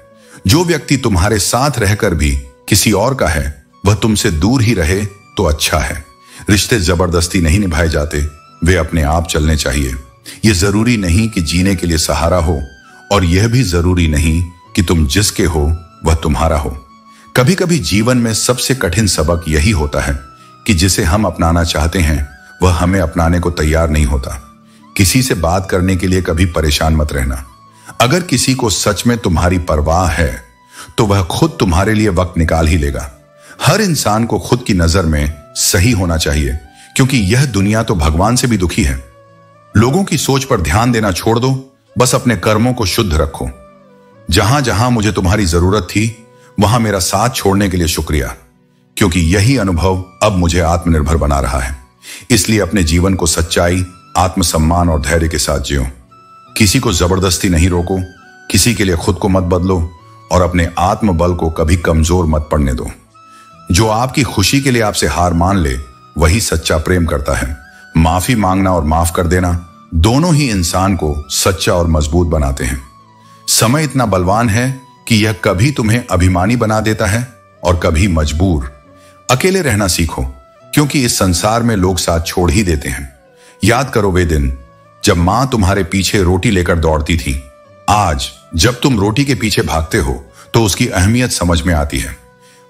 जो व्यक्ति तुम्हारे साथ रहकर भी किसी और का है वह तुमसे दूर ही रहे तो अच्छा है। रिश्ते जबरदस्ती नहीं निभाए जाते, वे अपने आप चलने चाहिए। यह जरूरी नहीं कि जीने के लिए सहारा हो, और यह भी जरूरी नहीं कि तुम जिसके हो वह तुम्हारा हो। कभी कभी जीवन में सबसे कठिन सबक यही होता है कि जिसे हम अपनाना चाहते हैं वह हमें अपनाने को तैयार नहीं होता। किसी से बात करने के लिए कभी परेशान मत रहना। अगर किसी को सच में तुम्हारी परवाह है तो वह खुद तुम्हारे लिए वक्त निकाल ही लेगा। हर इंसान को खुद की नजर में सही होना चाहिए, क्योंकि यह दुनिया तो भगवान से भी दुखी है। लोगों की सोच पर ध्यान देना छोड़ दो, बस अपने कर्मों को शुद्ध रखो। जहां जहां मुझे तुम्हारी जरूरत थी वहां मेरा साथ छोड़ने के लिए शुक्रिया, क्योंकि यही अनुभव अब मुझे आत्मनिर्भर बना रहा है। इसलिए अपने जीवन को सच्चाई, आत्मसम्मान और धैर्य के साथ जियो। किसी को जबरदस्ती नहीं रोको, किसी के लिए खुद को मत बदलो, और अपने आत्मबल को कभी कमजोर मत पड़ने दो। जो आपकी खुशी के लिए आपसे हार मान ले वही सच्चा प्रेम करता है। माफी मांगना और माफ कर देना दोनों ही इंसान को सच्चा और मजबूत बनाते हैं। समय इतना बलवान है कि यह कभी तुम्हें अभिमानी बना देता है और कभी मजबूर। अकेले रहना सीखो, क्योंकि इस संसार में लोग साथ छोड़ ही देते हैं। याद करो वे दिन जब मां तुम्हारे पीछे रोटी लेकर दौड़ती थी। आज जब तुम रोटी के पीछे भागते हो तो उसकी अहमियत समझ में आती है।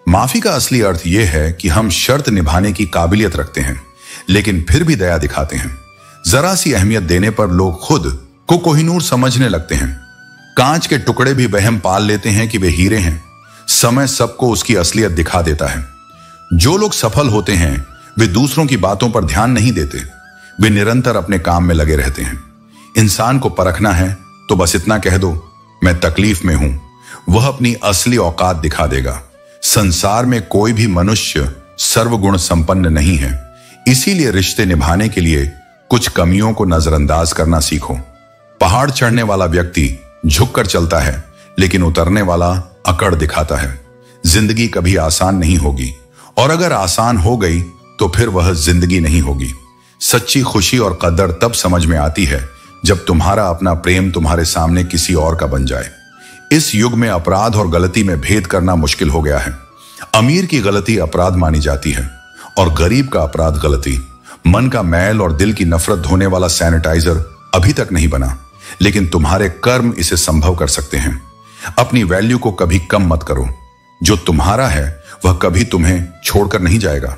माफी का असली अर्थ यह है कि हम शर्त निभाने की काबिलियत रखते हैं, लेकिन फिर भी दया दिखाते हैं। जरा सी अहमियत देने पर लोग खुद को कोहिनूर समझने लगते हैं। कांच के टुकड़े भी वहम पाल लेते हैं कि वे हीरे हैं। समय सबको उसकी असलियत दिखा देता है। जो लोग सफल होते हैं वे दूसरों की बातों पर ध्यान नहीं देते, वे निरंतर अपने काम में लगे रहते हैं। इंसान को परखना है तो बस इतना कह दो, मैं तकलीफ में हूं, वह अपनी असली औकात दिखा देगा। संसार में कोई भी मनुष्य सर्वगुण संपन्न नहीं है, इसीलिए रिश्ते निभाने के लिए कुछ कमियों को नजरअंदाज करना सीखो। पहाड़ चढ़ने वाला व्यक्ति झुककर चलता है, लेकिन उतरने वाला अकड़ दिखाता है। जिंदगी कभी आसान नहीं होगी, और अगर आसान हो गई तो फिर वह जिंदगी नहीं होगी। सच्ची खुशी और कदर तब समझ में आती है जब तुम्हारा अपना प्रेम तुम्हारे सामने किसी और का बन जाए। इस युग में अपराध और गलती में भेद करना मुश्किल हो गया है। अमीर की गलती अपराध मानी जाती है और गरीब का अपराध गलती। मन का मैल और दिल की नफरत धोने वाला सैनिटाइजर अभी तक नहीं बना, लेकिन तुम्हारे कर्म इसे संभव कर सकते हैं। अपनी वैल्यू को कभी कम मत करो। जो तुम्हारा है वह कभी तुम्हें छोड़कर नहीं जाएगा।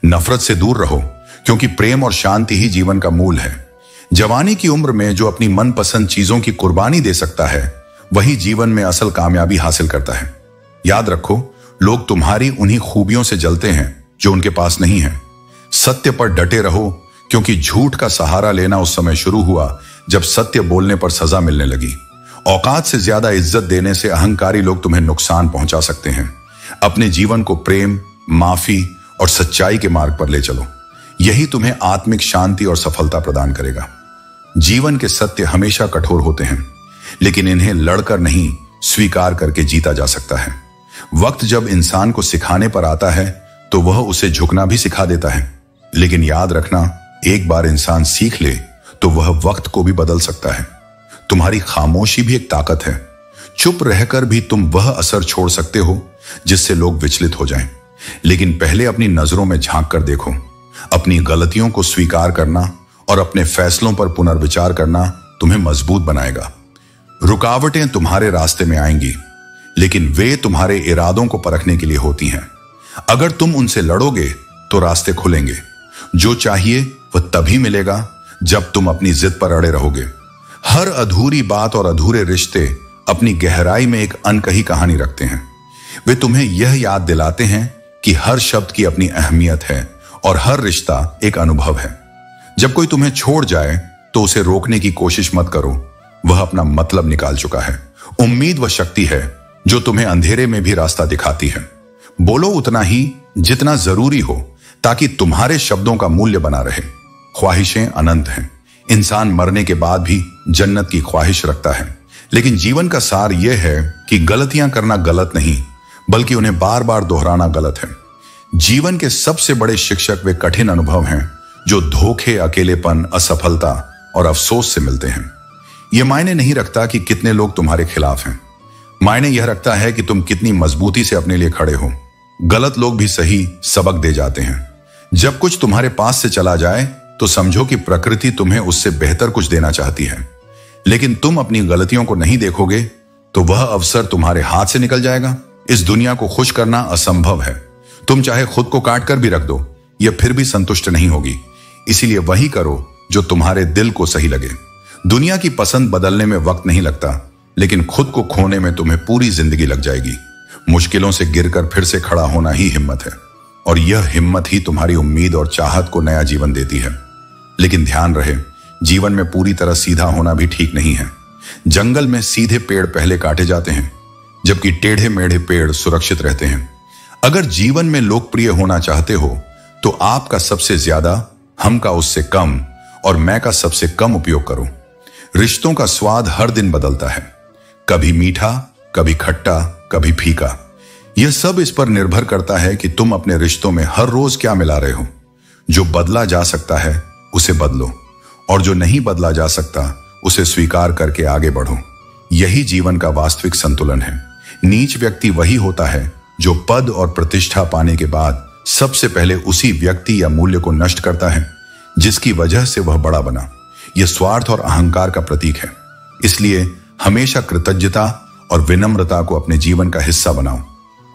नफरत से दूर रहो, क्योंकि प्रेम और शांति ही जीवन का मूल है। जवानी की उम्र में जो अपनी मनपसंद चीजों की कुर्बानी दे सकता है, वही जीवन में असल कामयाबी हासिल करता है। याद रखो, लोग तुम्हारी उन्हीं खूबियों से जलते हैं जो उनके पास नहीं है। सत्य पर डटे रहो, क्योंकि झूठ का सहारा लेना उस समय शुरू हुआ जब सत्य बोलने पर सजा मिलने लगी। औकात से ज्यादा इज्जत देने से अहंकारी लोग तुम्हें नुकसान पहुंचा सकते हैं। अपने जीवन को प्रेम, माफी और सच्चाई के मार्ग पर ले चलो। यही तुम्हें आत्मिक शांति और सफलता प्रदान करेगा। जीवन के सत्य हमेशा कठोर होते हैं, लेकिन इन्हें लड़कर नहीं, स्वीकार करके जीता जा सकता है। वक्त जब इंसान को सिखाने पर आता है तो वह उसे झुकना भी सिखा देता है। लेकिन याद रखना, एक बार इंसान सीख ले तो वह वक्त को भी बदल सकता है। तुम्हारी खामोशी भी एक ताकत है। चुप रहकर भी तुम वह असर छोड़ सकते हो जिससे लोग विचलित हो जाएं। लेकिन पहले अपनी नजरों में झांक कर देखो। अपनी गलतियों को स्वीकार करना और अपने फैसलों पर पुनर्विचार करना तुम्हें मजबूत बनाएगा। रुकावटें तुम्हारे रास्ते में आएंगी, लेकिन वे तुम्हारे इरादों को परखने के लिए होती हैं। अगर तुम उनसे लड़ोगे तो रास्ते खुलेंगे। जो चाहिए वह तभी मिलेगा जब तुम अपनी जिद पर अड़े रहोगे। हर अधूरी बात और अधूरे रिश्ते अपनी गहराई में एक अनकही कहानी रखते हैं। वे तुम्हें यह याद दिलाते हैं कि हर शब्द की अपनी अहमियत है और हर रिश्ता एक अनुभव है। जब कोई तुम्हें छोड़ जाए तो उसे रोकने की कोशिश मत करो, वह अपना मतलब निकाल चुका है। उम्मीद वह शक्ति है जो तुम्हें अंधेरे में भी रास्ता दिखाती है। बोलो उतना ही जितना जरूरी हो, ताकि तुम्हारे शब्दों का मूल्य बना रहे। ख्वाहिशें अनंत हैं। इंसान मरने के बाद भी जन्नत की ख्वाहिश रखता है, लेकिन जीवन का सार यह है कि गलतियां करना गलत नहीं, बल्कि उन्हें बार बार दोहराना गलत है। जीवन के सबसे बड़े शिक्षक वे कठिन अनुभव हैं जो धोखे, अकेलेपन, असफलता और अफसोस से मिलते हैं। यह मायने नहीं रखता कि कितने लोग तुम्हारे खिलाफ हैं। मायने यह रखता है कि तुम कितनी मजबूती से अपने लिए खड़े हो। गलत लोग भी सही सबक दे जाते हैं। जब कुछ तुम्हारे पास से चला जाए तो समझो कि प्रकृति तुम्हें उससे बेहतर कुछ देना चाहती है। लेकिन तुम अपनी गलतियों को नहीं देखोगे तो वह अवसर तुम्हारे हाथ से निकल जाएगा। इस दुनिया को खुश करना असंभव है। तुम चाहे खुद को काट कर भी रख दो, यह फिर भी संतुष्ट नहीं होगी। इसीलिए वही करो जो तुम्हारे दिल को सही लगे। दुनिया की पसंद बदलने में वक्त नहीं लगता, लेकिन खुद को खोने में तुम्हें पूरी जिंदगी लग जाएगी। मुश्किलों से गिरकर फिर से खड़ा होना ही हिम्मत है, और यह हिम्मत ही तुम्हारी उम्मीद और चाहत को नया जीवन देती है। लेकिन ध्यान रहे, जीवन में पूरी तरह सीधा होना भी ठीक नहीं है। जंगल में सीधे पेड़ पहले काटे जाते हैं, जबकि टेढ़े मेढ़े पेड़ सुरक्षित रहते हैं। अगर जीवन में लोकप्रिय होना चाहते हो तो आपका सबसे ज्यादा, हम का उससे कम और मैं का सबसे कम उपयोग करो। रिश्तों का स्वाद हर दिन बदलता है, कभी मीठा, कभी खट्टा, कभी फीका। यह सब इस पर निर्भर करता है कि तुम अपने रिश्तों में हर रोज क्या मिला रहे हो। जो बदला जा सकता है उसे बदलो, और जो नहीं बदला जा सकता उसे स्वीकार करके आगे बढ़ो। यही जीवन का वास्तविक संतुलन है। नीच व्यक्ति वही होता है जो पद और प्रतिष्ठा पाने के बाद सबसे पहले उसी व्यक्ति या मूल्य को नष्ट करता है जिसकी वजह से वह बड़ा बना। यह स्वार्थ और अहंकार का प्रतीक है। इसलिए हमेशा कृतज्ञता और विनम्रता को अपने जीवन का हिस्सा बनाओ।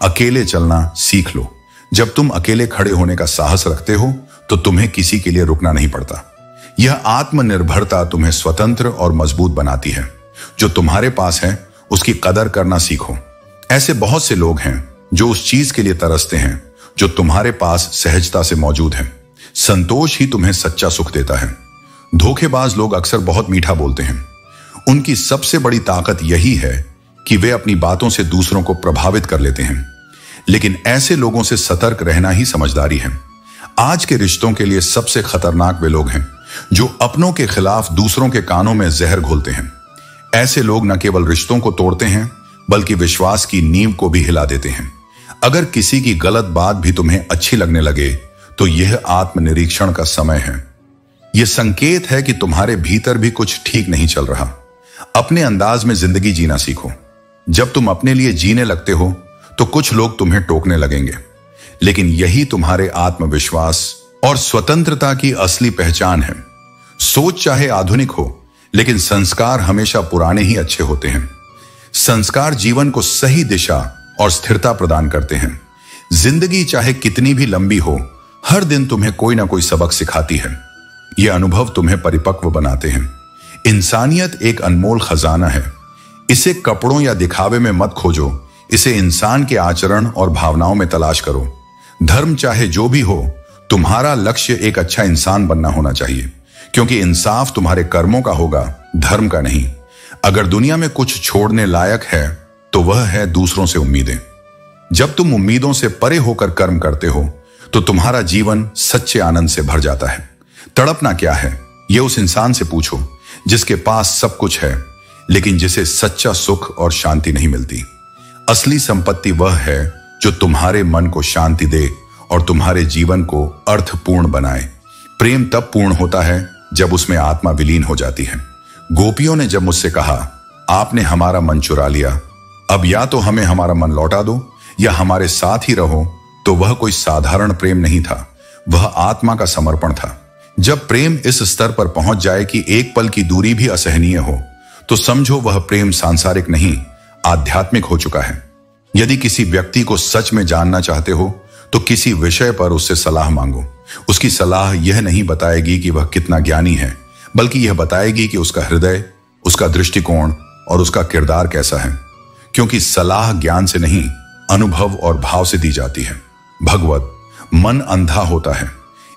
अकेले चलना सीख लो। जब तुम अकेले खड़े होने का साहस रखते हो तो तुम्हें किसी के लिए रुकना नहीं पड़ता। यह आत्मनिर्भरता तुम्हें स्वतंत्र और मजबूत बनाती है। जो तुम्हारे पास है उसकी कदर करना सीखो। ऐसे बहुत से लोग हैं जो उस चीज के लिए तरसते हैं जो तुम्हारे पास सहजता से मौजूद है। संतोष ही तुम्हें सच्चा सुख देता है। धोखेबाज लोग अक्सर बहुत मीठा बोलते हैं। उनकी सबसे बड़ी ताकत यही है कि वे अपनी बातों से दूसरों को प्रभावित कर लेते हैं। लेकिन ऐसे लोगों से सतर्क रहना ही समझदारी है। आज के रिश्तों के लिए सबसे खतरनाक वे लोग हैं जो अपनों के खिलाफ दूसरों के कानों में जहर घोलते हैं। ऐसे लोग न केवल रिश्तों को तोड़ते हैं, बल्कि विश्वास की नींव को भी हिला देते हैं। अगर किसी की गलत बात भी तुम्हें अच्छी लगने लगे तो यह आत्मनिरीक्षण का समय है। यह संकेत है कि तुम्हारे भीतर भी कुछ ठीक नहीं चल रहा। अपने अंदाज में जिंदगी जीना सीखो। जब तुम अपने लिए जीने लगते हो तो कुछ लोग तुम्हें टोकने लगेंगे, लेकिन यही तुम्हारे आत्मविश्वास और स्वतंत्रता की असली पहचान है। सोच चाहे आधुनिक हो, लेकिन संस्कार हमेशा पुराने ही अच्छे होते हैं। संस्कार जीवन को सही दिशा और स्थिरता प्रदान करते हैं। जिंदगी चाहे कितनी भी लंबी हो, हर दिन तुम्हें कोई ना कोई सबक सिखाती है। ये अनुभव तुम्हें परिपक्व बनाते हैं। इंसानियत एक अनमोल खजाना है। इसे कपड़ों या दिखावे में मत खोजो, इसे इंसान के आचरण और भावनाओं में तलाश करो। धर्म चाहे जो भी हो, तुम्हारा लक्ष्य एक अच्छा इंसान बनना होना चाहिए, क्योंकि इंसाफ तुम्हारे कर्मों का होगा, धर्म का नहीं। अगर दुनिया में कुछ छोड़ने लायक है तो वह है दूसरों से उम्मीदें। जब तुम उम्मीदों से परे होकर कर्म करते हो तो तुम्हारा जीवन सच्चे आनंद से भर जाता है। तड़पना क्या है, यह उस इंसान से पूछो जिसके पास सब कुछ है, लेकिन जिसे सच्चा सुख और शांति नहीं मिलती। असली संपत्ति वह है जो तुम्हारे मन को शांति दे और तुम्हारे जीवन को अर्थपूर्ण बनाए। प्रेम तब पूर्ण होता है जब उसमें आत्मा विलीन हो जाती है। गोपियों ने जब मुझसे कहा, आपने हमारा मन चुरा लिया, अब या तो हमें हमारा मन लौटा दो या हमारे साथ ही रहो, तो वह कोई साधारण प्रेम नहीं था, वह आत्मा का समर्पण था। जब प्रेम इस स्तर पर पहुंच जाए कि एक पल की दूरी भी असहनीय हो, तो समझो वह प्रेम सांसारिक नहीं, आध्यात्मिक हो चुका है। यदि किसी व्यक्ति को सच में जानना चाहते हो तो किसी विषय पर उससे सलाह मांगो। उसकी सलाह यह नहीं बताएगी कि वह कितना ज्ञानी है, बल्कि यह बताएगी कि उसका हृदय, उसका दृष्टिकोण और उसका किरदार कैसा है। क्योंकि सलाह ज्ञान से नहीं, अनुभव और भाव से दी जाती है। भगवत मन अंधा होता है,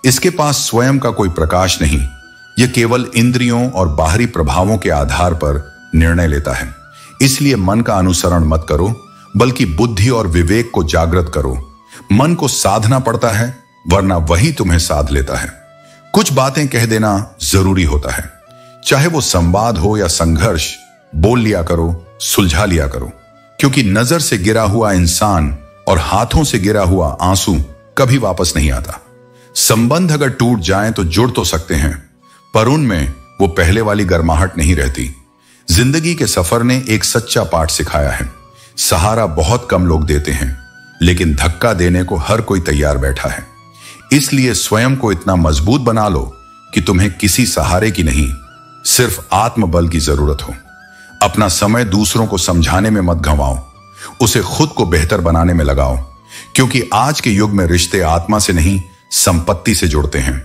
इसके पास स्वयं का कोई प्रकाश नहीं, यह केवल इंद्रियों और बाहरी प्रभावों के आधार पर निर्णय लेता है। इसलिए मन का अनुसरण मत करो, बल्कि बुद्धि और विवेक को जागृत करो। मन को साधना पड़ता है, वरना वही तुम्हें साध लेता है। कुछ बातें कह देना जरूरी होता है, चाहे वो संवाद हो या संघर्ष। बोल लिया करो, सुलझा लिया करो, क्योंकि नजर से गिरा हुआ इंसान और हाथों से गिरा हुआ आंसू कभी वापस नहीं आता। संबंध अगर टूट जाएं तो जुड़ तो सकते हैं, पर उनमें वो पहले वाली गर्माहट नहीं रहती। जिंदगी के सफर ने एक सच्चा पाठ सिखाया है। सहारा बहुत कम लोग देते हैं, लेकिन धक्का देने को हर कोई तैयार बैठा है। इसलिए स्वयं को इतना मजबूत बना लो कि तुम्हें किसी सहारे की नहीं, सिर्फ आत्मबल की जरूरत हो। अपना समय दूसरों को समझाने में मत गंवाओ, उसे खुद को बेहतर बनाने में लगाओ, क्योंकि आज के युग में रिश्ते आत्मा से नहीं, संपत्ति से जुड़ते हैं।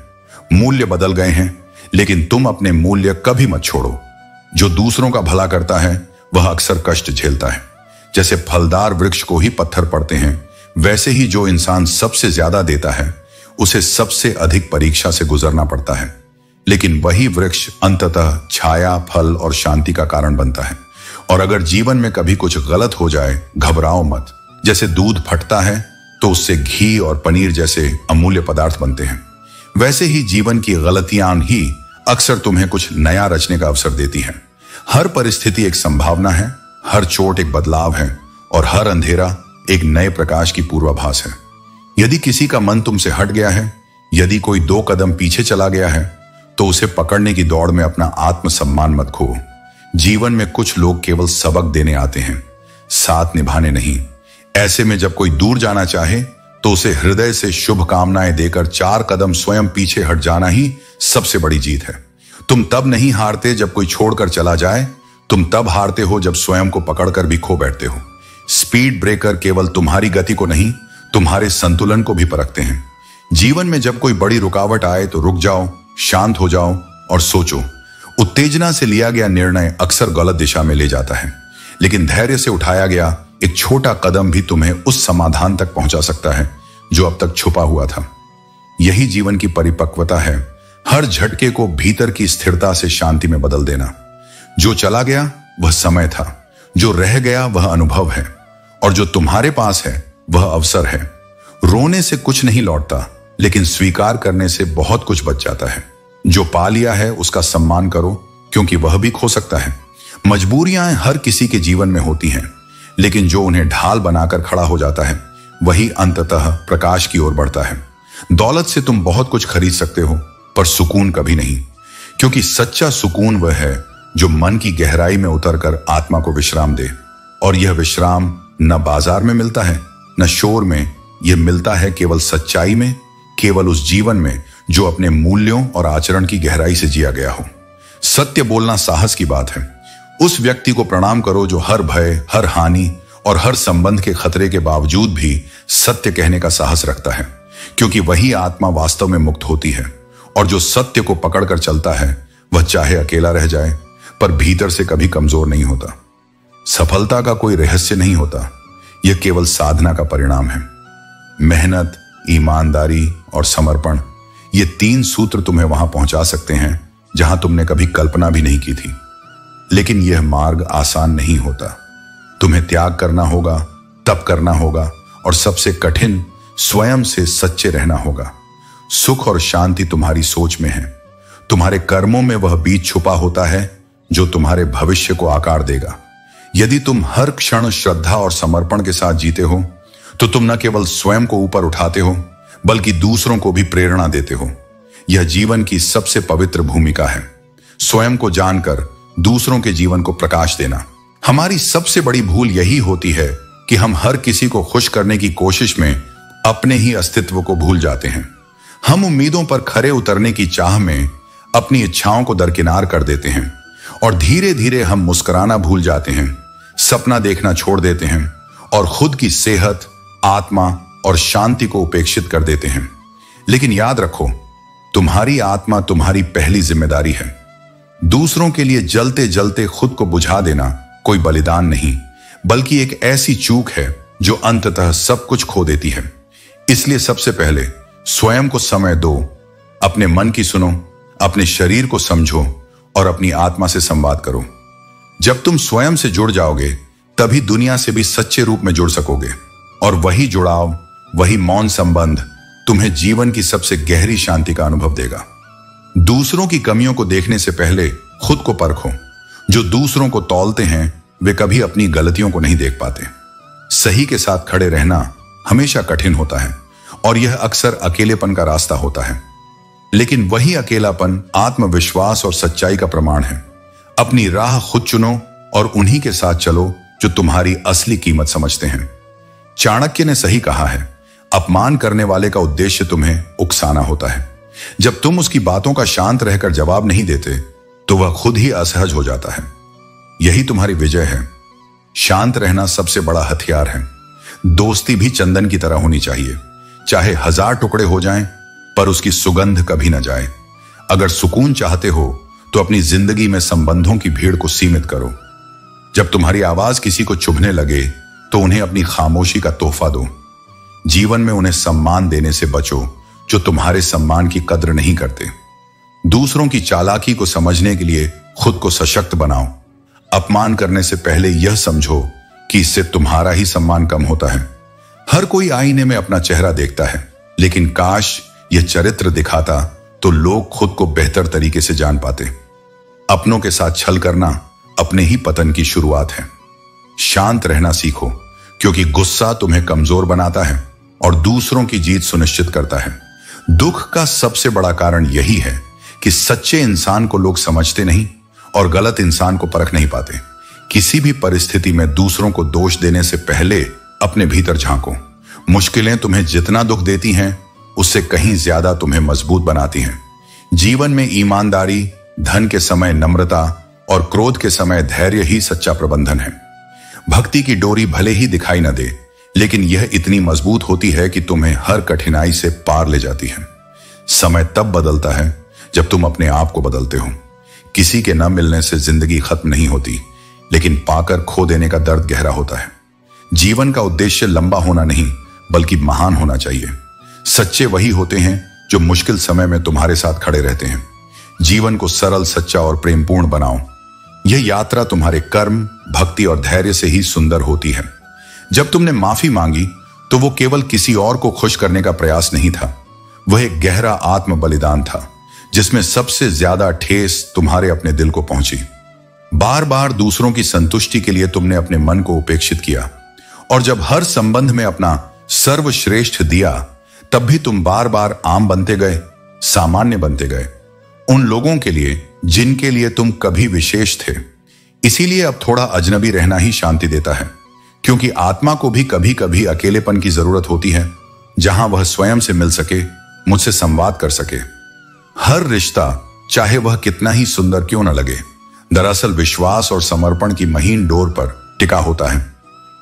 मूल्य बदल गए हैं, लेकिन तुम अपने मूल्य कभी मत छोड़ो। जो दूसरों का भला करता है वह अक्सर कष्ट झेलता है। जैसे फलदार वृक्ष को ही पत्थर पड़ते हैं, वैसे ही जो इंसान सबसे ज्यादा देता है उसे सबसे अधिक परीक्षा से गुजरना पड़ता है। लेकिन वही वृक्ष अंततः छाया, फल और शांति का कारण बनता है। और अगर जीवन में कभी कुछ गलत हो जाए, घबराओ मत। जैसे दूध फटता है तो उससे घी और पनीर जैसे अमूल्य पदार्थ बनते हैं, वैसे ही जीवन की गलतियां ही अक्सर तुम्हें कुछ नया रचने का अवसर देती है। हर परिस्थिति एक संभावना है, हर चोट एक बदलाव है और हर अंधेरा एक नए प्रकाश की पूर्वाभास है। यदि किसी का मन तुमसे हट गया है, यदि कोई 2 कदम पीछे चला गया है, तो उसे पकड़ने की दौड़ में अपना आत्मसम्मान मत खो। जीवन में कुछ लोग केवल सबक देने आते हैं, साथ निभाने नहीं। ऐसे में जब कोई दूर जाना चाहे तो उसे हृदय से शुभकामनाएं देकर 4 कदम स्वयं पीछे हट जाना ही सबसे बड़ी जीत है। तुम तब नहीं हारते जब कोई छोड़कर चला जाए, तुम तब हारते हो जब स्वयं को पकड़कर भी खो बैठते हो। स्पीड ब्रेकर केवल तुम्हारी गति को नहीं, तुम्हारे संतुलन को भी परखते हैं। जीवन में जब कोई बड़ी रुकावट आए तो रुक जाओ, शांत हो जाओ और सोचो। उत्तेजना से लिया गया निर्णय अक्सर गलत दिशा में ले जाता है, लेकिन धैर्य से उठाया गया एक छोटा कदम भी तुम्हें उस समाधान तक पहुंचा सकता है जो अब तक छुपा हुआ था। यही जीवन की परिपक्वता है, हर झटके को भीतर की स्थिरता से शांति में बदल देना। जो चला गया वह समय था, जो रह गया वह अनुभव है, और जो तुम्हारे पास है वह अवसर है। रोने से कुछ नहीं लौटता, लेकिन स्वीकार करने से बहुत कुछ बच जाता है। जो पा लिया है उसका सम्मान करो, क्योंकि वह भी खो सकता है। मजबूरियां हर किसी के जीवन में होती हैं, लेकिन जो उन्हें ढाल बनाकर खड़ा हो जाता है वही अंततः प्रकाश की ओर बढ़ता है। दौलत से तुम बहुत कुछ खरीद सकते हो, पर सुकून कभी नहीं, क्योंकि सच्चा सुकून वह है जो मन की गहराई में उतरकर आत्मा को विश्राम दे। और यह विश्राम न बाजार में मिलता है, न शोर में, यह मिलता है केवल सच्चाई में, केवल उस जीवन में जो अपने मूल्यों और आचरण की गहराई से जिया गया हो। सत्य बोलना साहस की बात है। उस व्यक्ति को प्रणाम करो जो हर भय, हर हानि और हर संबंध के खतरे के बावजूद भी सत्य कहने का साहस रखता है, क्योंकि वही आत्मा वास्तव में मुक्त होती है। और जो सत्य को पकड़कर चलता है वह चाहे अकेला रह जाए पर भीतर से कभी कमजोर नहीं होता। सफलता का कोई रहस्य नहीं होता, यह केवल साधना का परिणाम है। मेहनत, ईमानदारी और समर्पण, ये 3 सूत्र तुम्हें वहां पहुंचा सकते हैं जहां तुमने कभी कल्पना भी नहीं की थी। लेकिन यह मार्ग आसान नहीं होता। तुम्हें त्याग करना होगा, तप करना होगा और सबसे कठिन, स्वयं से सच्चे रहना होगा। सुख और शांति तुम्हारी सोच में है। तुम्हारे कर्मों में वह बीज छुपा होता है जो तुम्हारे भविष्य को आकार देगा। यदि तुम हर क्षण श्रद्धा और समर्पण के साथ जीते हो तो तुम न केवल स्वयं को ऊपर उठाते हो बल्कि दूसरों को भी प्रेरणा देते हो। यह जीवन की सबसे पवित्र भूमिका है, स्वयं को जानकर दूसरों के जीवन को प्रकाश देना। हमारी सबसे बड़ी भूल यही होती है कि हम हर किसी को खुश करने की कोशिश में अपने ही अस्तित्व को भूल जाते हैं। हम उम्मीदों पर खरे उतरने की चाह में अपनी इच्छाओं को दरकिनार कर देते हैं और धीरे धीरे हम मुस्कुराना भूल जाते हैं, सपना देखना छोड़ देते हैं और खुद की सेहत, आत्मा और शांति को उपेक्षित कर देते हैं। लेकिन याद रखो, तुम्हारी आत्मा तुम्हारी पहली जिम्मेदारी है। दूसरों के लिए जलते जलते खुद को बुझा देना कोई बलिदान नहीं, बल्कि एक ऐसी चूक है जो अंततः सब कुछ खो देती है। इसलिए सबसे पहले स्वयं को समय दो, अपने मन की सुनो, अपने शरीर को समझो और अपनी आत्मा से संवाद करो। जब तुम स्वयं से जुड़ जाओगे तभी दुनिया से भी सच्चे रूप में जुड़ सकोगे और वही जुड़ाव, वही मौन संबंध तुम्हें जीवन की सबसे गहरी शांति का अनुभव देगा। दूसरों की कमियों को देखने से पहले खुद को परखो। जो दूसरों को तौलते हैं वे कभी अपनी गलतियों को नहीं देख पाते। सही के साथ खड़े रहना हमेशा कठिन होता है और यह अक्सर अकेलेपन का रास्ता होता है, लेकिन वही अकेलापन आत्मविश्वास और सच्चाई का प्रमाण है। अपनी राह खुद चुनो और उन्हीं के साथ चलो जो तुम्हारी असली कीमत समझते हैं। चाणक्य ने सही कहा है, अपमान करने वाले का उद्देश्य तुम्हें उकसाना होता है। जब तुम उसकी बातों का शांत रहकर जवाब नहीं देते तो वह खुद ही असहज हो जाता है। यही तुम्हारी विजय है। शांत रहना सबसे बड़ा हथियार है। दोस्ती भी चंदन की तरह होनी चाहिए, चाहे 1000 टुकड़े हो जाएं, पर उसकी सुगंध कभी ना जाए। अगर सुकून चाहते हो तो अपनी जिंदगी में संबंधों की भीड़ को सीमित करो। जब तुम्हारी आवाज किसी को चुभने लगे तो उन्हें अपनी खामोशी का तोहफा दो। जीवन में उन्हें सम्मान देने से बचो जो तुम्हारे सम्मान की कद्र नहीं करते। दूसरों की चालाकी को समझने के लिए खुद को सशक्त बनाओ। अपमान करने से पहले यह समझो कि इससे तुम्हारा ही सम्मान कम होता है। हर कोई आईने में अपना चेहरा देखता है, लेकिन काश यह चरित्र दिखाता तो लोग खुद को बेहतर तरीके से जान पाते। अपनों के साथ छल करना अपने ही पतन की शुरुआत है। शांत रहना सीखो, क्योंकि गुस्सा तुम्हें कमजोर बनाता है और दूसरों की जीत सुनिश्चित करता है। दुख का सबसे बड़ा कारण यही है कि सच्चे इंसान को लोग समझते नहीं और गलत इंसान को परख नहीं पाते। किसी भी परिस्थिति में दूसरों को दोष देने से पहले अपने भीतर झांको। मुश्किलें तुम्हें जितना दुख देती हैं उससे कहीं ज्यादा तुम्हें मजबूत बनाती हैं। जीवन में ईमानदारी, धन के समय नम्रता और क्रोध के समय धैर्य ही सच्चा प्रबंधन है। भक्ति की डोरी भले ही दिखाई न दे, लेकिन यह इतनी मजबूत होती है कि तुम्हें हर कठिनाई से पार ले जाती है। समय तब बदलता है जब तुम अपने आप को बदलते हो। किसी के न मिलने से जिंदगी खत्म नहीं होती, लेकिन पाकर खो देने का दर्द गहरा होता है। जीवन का उद्देश्य लंबा होना नहीं बल्कि महान होना चाहिए। सच्चे वही होते हैं जो मुश्किल समय में तुम्हारे साथ खड़े रहते हैं। जीवन को सरल, सच्चा और प्रेमपूर्ण बनाओ। यह यात्रा तुम्हारे कर्म, भक्ति और धैर्य से ही सुंदर होती है। जब तुमने माफी मांगी तो वो केवल किसी और को खुश करने का प्रयास नहीं था, वह एक गहरा आत्म बलिदान था जिसमें सबसे ज्यादा ठेस तुम्हारे अपने दिल को पहुंची। बार बार दूसरों की संतुष्टि के लिए तुमने अपने मन को उपेक्षित किया और जब हर संबंध में अपना सर्वश्रेष्ठ दिया तब भी तुम बार बार आम बनते गए, सामान्य बनते गए, उन लोगों के लिए जिनके लिए तुम कभी विशेष थे। इसीलिए अब थोड़ा अजनबी रहना ही शांति देता है, क्योंकि आत्मा को भी कभी कभी अकेलेपन की जरूरत होती है, जहां वह स्वयं से मिल सके, मुझसे संवाद कर सके। हर रिश्ता, चाहे वह कितना ही सुंदर क्यों न लगे, दरअसल विश्वास और समर्पण की महीन डोर पर टिका होता है।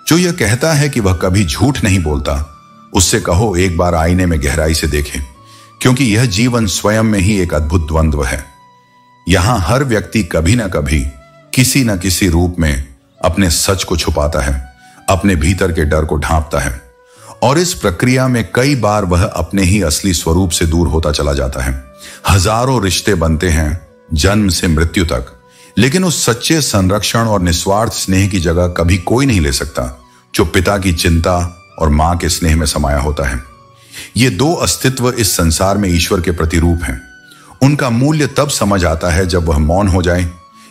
जो यह कहता है कि वह कभी झूठ नहीं बोलता, उससे कहो एक बार आईने में गहराई से देखें, क्योंकि यह जीवन स्वयं में ही एक अद्भुत द्वंद्व है। यहां हर व्यक्ति कभी ना कभी किसी न किसी रूप में अपने सच को छुपाता है, अपने भीतर के डर को ढांपता है, और इस प्रक्रिया में कई बार वह अपने ही असली स्वरूप से दूर होता चला जाता है। हजारों रिश्ते बनते हैं जन्म से मृत्यु तक, लेकिन उस सच्चे संरक्षण और निस्वार्थ स्नेह की जगह कभी कोई नहीं ले सकता जो पिता की चिंता और मां के स्नेह में समाया होता है। ये दो अस्तित्व इस संसार में ईश्वर के प्रतिरूप हैं। उनका मूल्य तब समझ आता है जब वह मौन हो जाए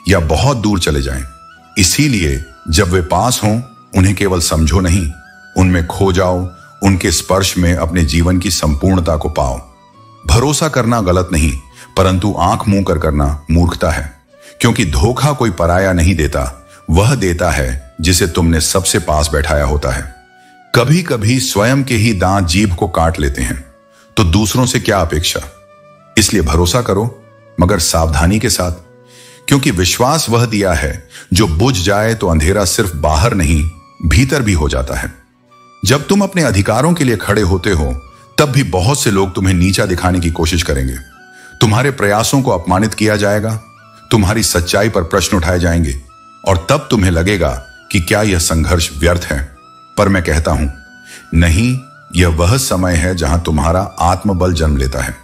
या बहुत दूर चले जाएं। इसीलिए जब वे पास हों, उन्हें केवल समझो नहीं, उनमें खो जाओ, उनके स्पर्श में अपने जीवन की संपूर्णता को पाओ। भरोसा करना गलत नहीं, परंतु आंख मूंद कर करना मूर्खता है, क्योंकि धोखा कोई पराया नहीं देता, वह देता है जिसे तुमने सबसे पास बैठाया होता है। कभी कभी स्वयं के ही दांत जीभ को काट लेते हैं, तो दूसरों से क्या अपेक्षा। इसलिए भरोसा करो, मगर सावधानी के साथ, क्योंकि विश्वास वह दिया है जो बुझ जाए तो अंधेरा सिर्फ बाहर नहीं भीतर भी हो जाता है। जब तुम अपने अधिकारों के लिए खड़े होते हो, तब भी बहुत से लोग तुम्हें नीचा दिखाने की कोशिश करेंगे। तुम्हारे प्रयासों को अपमानित किया जाएगा, तुम्हारी सच्चाई पर प्रश्न उठाए जाएंगे, और तब तुम्हें लगेगा कि क्या यह संघर्ष व्यर्थ है। पर मैं कहता हूं, नहीं, यह वह समय है जहां तुम्हारा आत्मबल जन्म लेता है।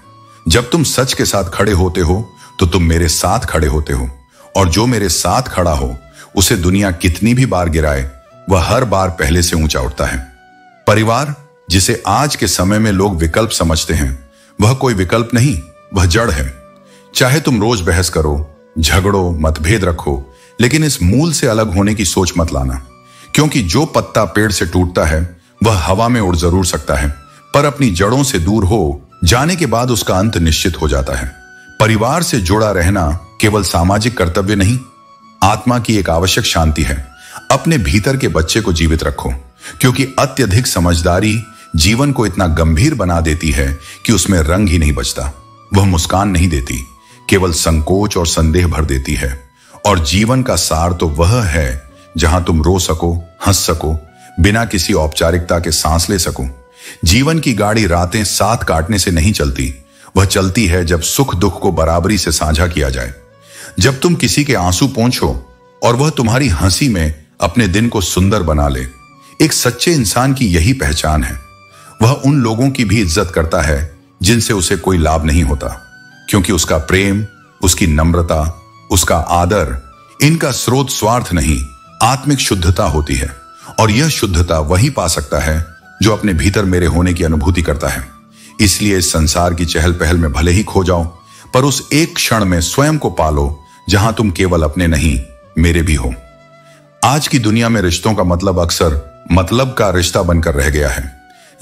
जब तुम सच के साथ खड़े होते हो, तो तुम मेरे साथ खड़े होते हो, और जो मेरे साथ खड़ा हो, उसे दुनिया कितनी भी बार गिराए, वह हर बार पहले से ऊंचा उठता है। परिवार, जिसे आज के समय में लोग विकल्प समझते हैं, वह कोई विकल्प नहीं, वह जड़ है। चाहे तुम रोज बहस करो, झगड़ो, मतभेद रखो, लेकिन इस मूल से अलग होने की सोच मत लाना, क्योंकि जो पत्ता पेड़ से टूटता है वह हवा में उड़ जरूर सकता है, पर अपनी जड़ों से दूर हो जाने के बाद उसका अंत निश्चित हो जाता है। परिवार से जुड़ा रहना केवल सामाजिक कर्तव्य नहीं, आत्मा की एक आवश्यक शांति है। अपने भीतर के बच्चे को जीवित रखो, क्योंकि अत्यधिक समझदारी जीवन को इतना गंभीर बना देती है कि उसमें रंग ही नहीं बचता। वह मुस्कान नहीं देती, केवल संकोच और संदेह भर देती है। और जीवन का सार तो वह है जहां तुम रो सको, हंस सको, बिना किसी औपचारिकता के सांस ले सको। जीवन की गाड़ी रातें साथ काटने से नहीं चलती, वह चलती है जब सुख दुख को बराबरी से साझा किया जाए। जब तुम किसी के आंसू पोंछो और वह तुम्हारी हंसी में अपने दिन को सुंदर बना ले। एक सच्चे इंसान की यही पहचान है। वह उन लोगों की भी इज्जत करता है जिनसे उसे कोई लाभ नहीं होता, क्योंकि उसका प्रेम, उसकी नम्रता, उसका आदर, इनका स्रोत स्वार्थ नहीं, आत्मिक शुद्धता होती है। और यह शुद्धता वही पा सकता है जो अपने भीतर मेरे होने की अनुभूति करता है। इसलिए इस संसार की चहल पहल में भले ही खो जाओ, पर उस एक क्षण में स्वयं को पालो जहां तुम केवल अपने नहीं, मेरे भी हो। आज की दुनिया में रिश्तों का मतलब अक्सर मतलब का रिश्ता बनकर रह गया है,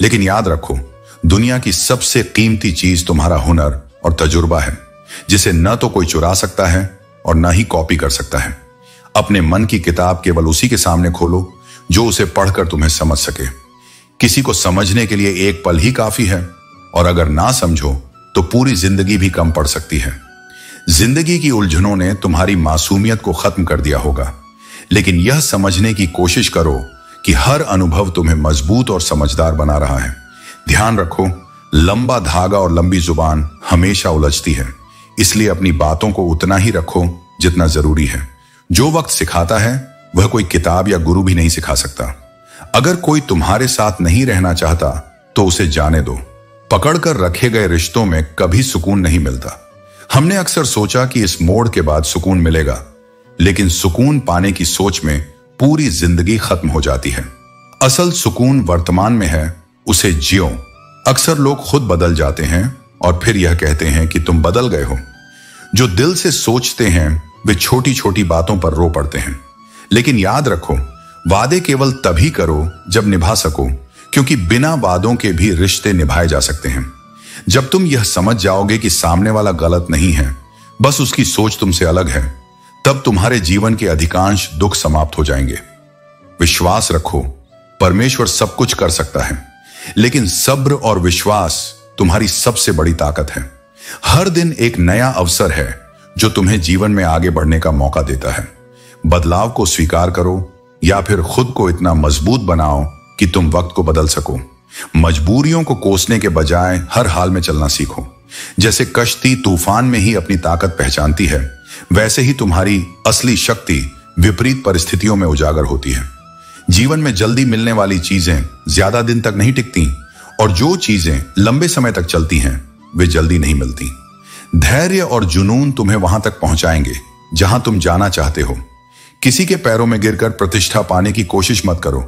लेकिन याद रखो, दुनिया की सबसे कीमती चीज तुम्हारा हुनर और तजुर्बा है, जिसे न तो कोई चुरा सकता है और न ही कॉपी कर सकता है। अपने मन की किताब केवल उसी के सामने खोलो जो उसे पढ़कर तुम्हें समझ सके। किसी को समझने के लिए एक पल ही काफी है, और अगर ना समझो तो पूरी जिंदगी भी कम पड़ सकती है। जिंदगी की उलझनों ने तुम्हारी मासूमियत को खत्म कर दिया होगा, लेकिन यह समझने की कोशिश करो कि हर अनुभव तुम्हें मजबूत और समझदार बना रहा है। ध्यान रखो, लंबा धागा और लंबी जुबान हमेशा उलझती है, इसलिए अपनी बातों को उतना ही रखो जितना जरूरी है। जो वक्त सिखाता है वह कोई किताब या गुरु भी नहीं सिखा सकता। अगर कोई तुम्हारे साथ नहीं रहना चाहता तो उसे जाने दो। पकड़कर रखे गए रिश्तों में कभी सुकून नहीं मिलता। हमने अक्सर सोचा कि इस मोड़ के बाद सुकून मिलेगा, लेकिन सुकून पाने की सोच में पूरी जिंदगी खत्म हो जाती है। असल सुकून वर्तमान में है, उसे जियो। अक्सर लोग खुद बदल जाते हैं और फिर यह कहते हैं कि तुम बदल गए हो। जो दिल से सोचते हैं वे छोटी छोटी बातों पर रो पड़ते हैं, लेकिन याद रखो, वादे केवल तभी करो जब निभा सको, क्योंकि बिना वादों के भी रिश्ते निभाए जा सकते हैं। जब तुम यह समझ जाओगे कि सामने वाला गलत नहीं है, बस उसकी सोच तुमसे अलग है, तब तुम्हारे जीवन के अधिकांश दुख समाप्त हो जाएंगे। विश्वास रखो, परमेश्वर सब कुछ कर सकता है, लेकिन सब्र और विश्वास तुम्हारी सबसे बड़ी ताकत है। हर दिन एक नया अवसर है जो तुम्हें जीवन में आगे बढ़ने का मौका देता है। बदलाव को स्वीकार करो, या फिर खुद को इतना मजबूत बनाओ कि तुम वक्त को बदल सको। मजबूरियों को कोसने के बजाय हर हाल में चलना सीखो। जैसे कश्ती तूफान में ही अपनी ताकत पहचानती है, वैसे ही तुम्हारी असली शक्ति विपरीत परिस्थितियों में उजागर होती है। जीवन में जल्दी मिलने वाली चीजें ज्यादा दिन तक नहीं टिकती, और जो चीजें लंबे समय तक चलती हैं वे जल्दी नहीं मिलती। धैर्य और जुनून तुम्हें वहां तक पहुंचाएंगे जहां तुम जाना चाहते हो। किसी के पैरों में गिरकर प्रतिष्ठा पाने की कोशिश मत करो।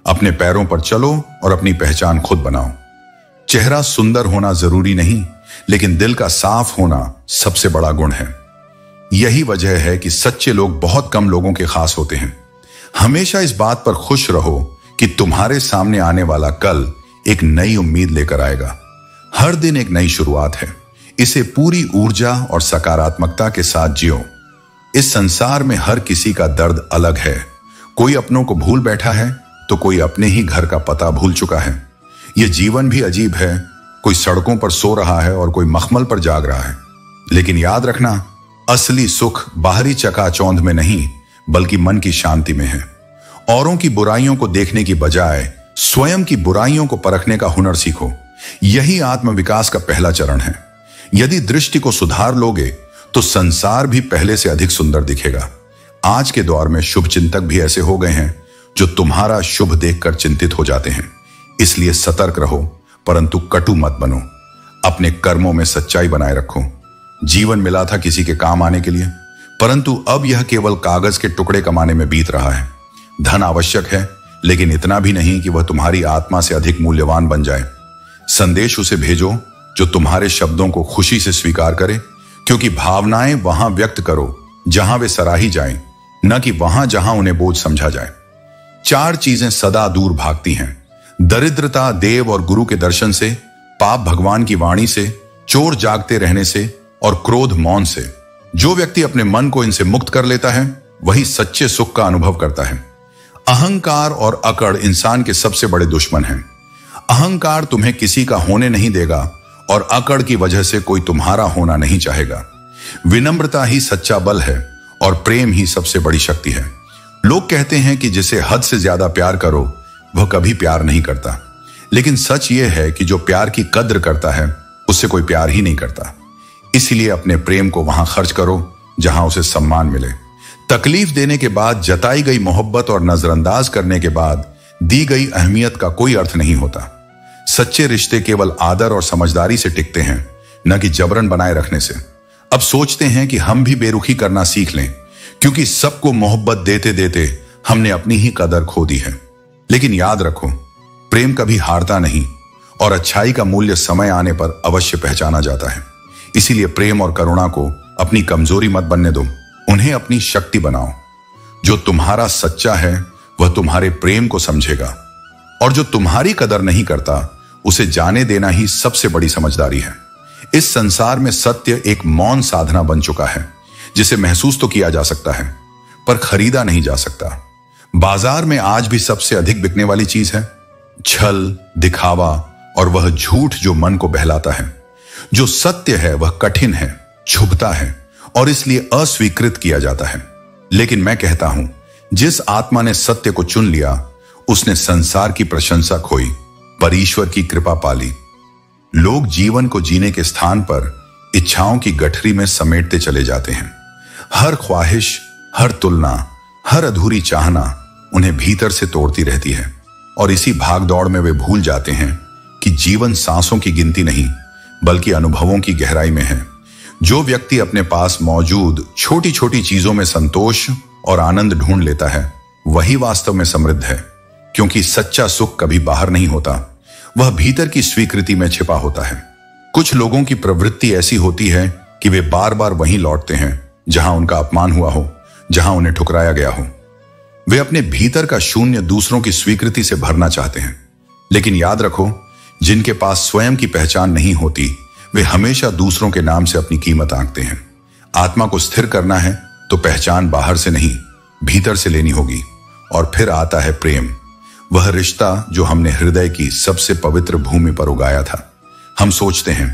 अपने पैरों पर चलो और अपनी पहचान खुद बनाओ। चेहरा सुंदर होना जरूरी नहीं, लेकिन दिल का साफ होना सबसे बड़ा गुण है। यही वजह है कि सच्चे लोग बहुत कम लोगों के खास होते हैं। हमेशा इस बात पर खुश रहो कि तुम्हारे सामने आने वाला कल एक नई उम्मीद लेकर आएगा। हर दिन एक नई शुरुआत है। इसे पूरी ऊर्जा और सकारात्मकता के साथ जियो। इस संसार में हर किसी का दर्द अलग है। कोई अपनों को भूल बैठा है तो कोई अपने ही घर का पता भूल चुका है। यह जीवन भी अजीब है। कोई सड़कों पर सो रहा है और कोई मखमल पर जाग रहा है। लेकिन याद रखना, असली सुख बाहरी चकाचौंध में नहीं बल्कि मन की शांति में है। औरों की बुराइयों को देखने की बजाय स्वयं की बुराइयों को परखने का हुनर सीखो। यही आत्मविकास का पहला चरण है। यदि दृष्टि को सुधार लोगे तो संसार भी पहले से अधिक सुंदर दिखेगा। आज के दौर में शुभ चिंतक भी ऐसे हो गए हैं जो तुम्हारा शुभ देखकर चिंतित हो जाते हैं। इसलिए सतर्क रहो, परंतु कटु मत बनो। अपने कर्मों में सच्चाई बनाए रखो। जीवन मिला था किसी के काम आने के लिए, परंतु अब यह केवल कागज के टुकड़े कमाने में बीत रहा है। धन आवश्यक है, लेकिन इतना भी नहीं कि वह तुम्हारी आत्मा से अधिक मूल्यवान बन जाए। संदेश उसे भेजो जो तुम्हारे शब्दों को खुशी से स्वीकार करे, क्योंकि भावनाएं वहां व्यक्त करो जहां वे सराही जाएं, न कि वहां जहां उन्हें बोझ समझा जाए। 4 चीजें सदा दूर भागती हैं: दरिद्रता देव और गुरु के दर्शन से, पाप भगवान की वाणी से, चोर जागते रहने से और क्रोध मौन से। जो व्यक्ति अपने मन को इनसे मुक्त कर लेता है वही सच्चे सुख का अनुभव करता है। अहंकार और अकड़ इंसान के सबसे बड़े दुश्मन हैं। अहंकार तुम्हें किसी का होने नहीं देगा और अकड़ की वजह से कोई तुम्हारा होना नहीं चाहेगा। विनम्रता ही सच्चा बल है और प्रेम ही सबसे बड़ी शक्ति है। लोग कहते हैं कि जिसे हद से ज्यादा प्यार करो वह कभी प्यार नहीं करता, लेकिन सच यह है कि जो प्यार की कद्र करता है उससे कोई प्यार ही नहीं करता। इसलिए अपने प्रेम को वहां खर्च करो जहां उसे सम्मान मिले। तकलीफ देने के बाद जताई गई मोहब्बत और नजरअंदाज करने के बाद दी गई अहमियत का कोई अर्थ नहीं होता। सच्चे रिश्ते केवल आदर और समझदारी से टिकते हैं, न कि जबरन बनाए रखने से। अब सोचते हैं कि हम भी बेरुखी करना सीख लें, क्योंकि सबको मोहब्बत देते देते हमने अपनी ही कदर खो दी है। लेकिन याद रखो, प्रेम कभी हारता नहीं और अच्छाई का मूल्य समय आने पर अवश्य पहचाना जाता है। इसीलिए प्रेम और करुणा को अपनी कमजोरी मत बनने दो, उन्हें अपनी शक्ति बनाओ। जो तुम्हारा सच्चा है वह तुम्हारे प्रेम को समझेगा, और जो तुम्हारी कदर नहीं करता उसे जाने देना ही सबसे बड़ी समझदारी है। इस संसार में सत्य एक मौन साधना बन चुका है, जिसे महसूस तो किया जा सकता है पर खरीदा नहीं जा सकता। बाजार में आज भी सबसे अधिक बिकने वाली चीज है छल, दिखावा और वह झूठ जो मन को बहलाता है। जो सत्य है वह कठिन है, छुपता है और इसलिए अस्वीकृत किया जाता है। लेकिन मैं कहता हूं, जिस आत्मा ने सत्य को चुन लिया उसने संसार की प्रशंसा खोई पर ईश्वर की कृपा पाली। लोग जीवन को जीने के स्थान पर इच्छाओं की गठरी में समेटते चले जाते हैं। हर ख्वाहिश, हर तुलना, हर अधूरी चाहना उन्हें भीतर से तोड़ती रहती है, और इसी भागदौड़ में वे भूल जाते हैं कि जीवन सांसों की गिनती नहीं बल्कि अनुभवों की गहराई में है। जो व्यक्ति अपने पास मौजूद छोटी छोटी चीजों में संतोष और आनंद ढूंढ लेता है वही वास्तव में समृद्ध है, क्योंकि सच्चा सुख कभी बाहर नहीं होता, वह भीतर की स्वीकृति में छिपा होता है। कुछ लोगों की प्रवृत्ति ऐसी होती है कि वे बार बार वहीं लौटते हैं जहां उनका अपमान हुआ हो, जहां उन्हें ठुकराया गया हो। वे अपने भीतर का शून्य दूसरों की स्वीकृति से भरना चाहते हैं। लेकिन याद रखो, जिनके पास स्वयं की पहचान नहीं होती वे हमेशा दूसरों के नाम से अपनी कीमत आंकते हैं। आत्मा को स्थिर करना है तो पहचान बाहर से नहीं भीतर से लेनी होगी। और फिर आता है प्रेम, वह रिश्ता जो हमने हृदय की सबसे पवित्र भूमि पर उगाया था। हम सोचते हैं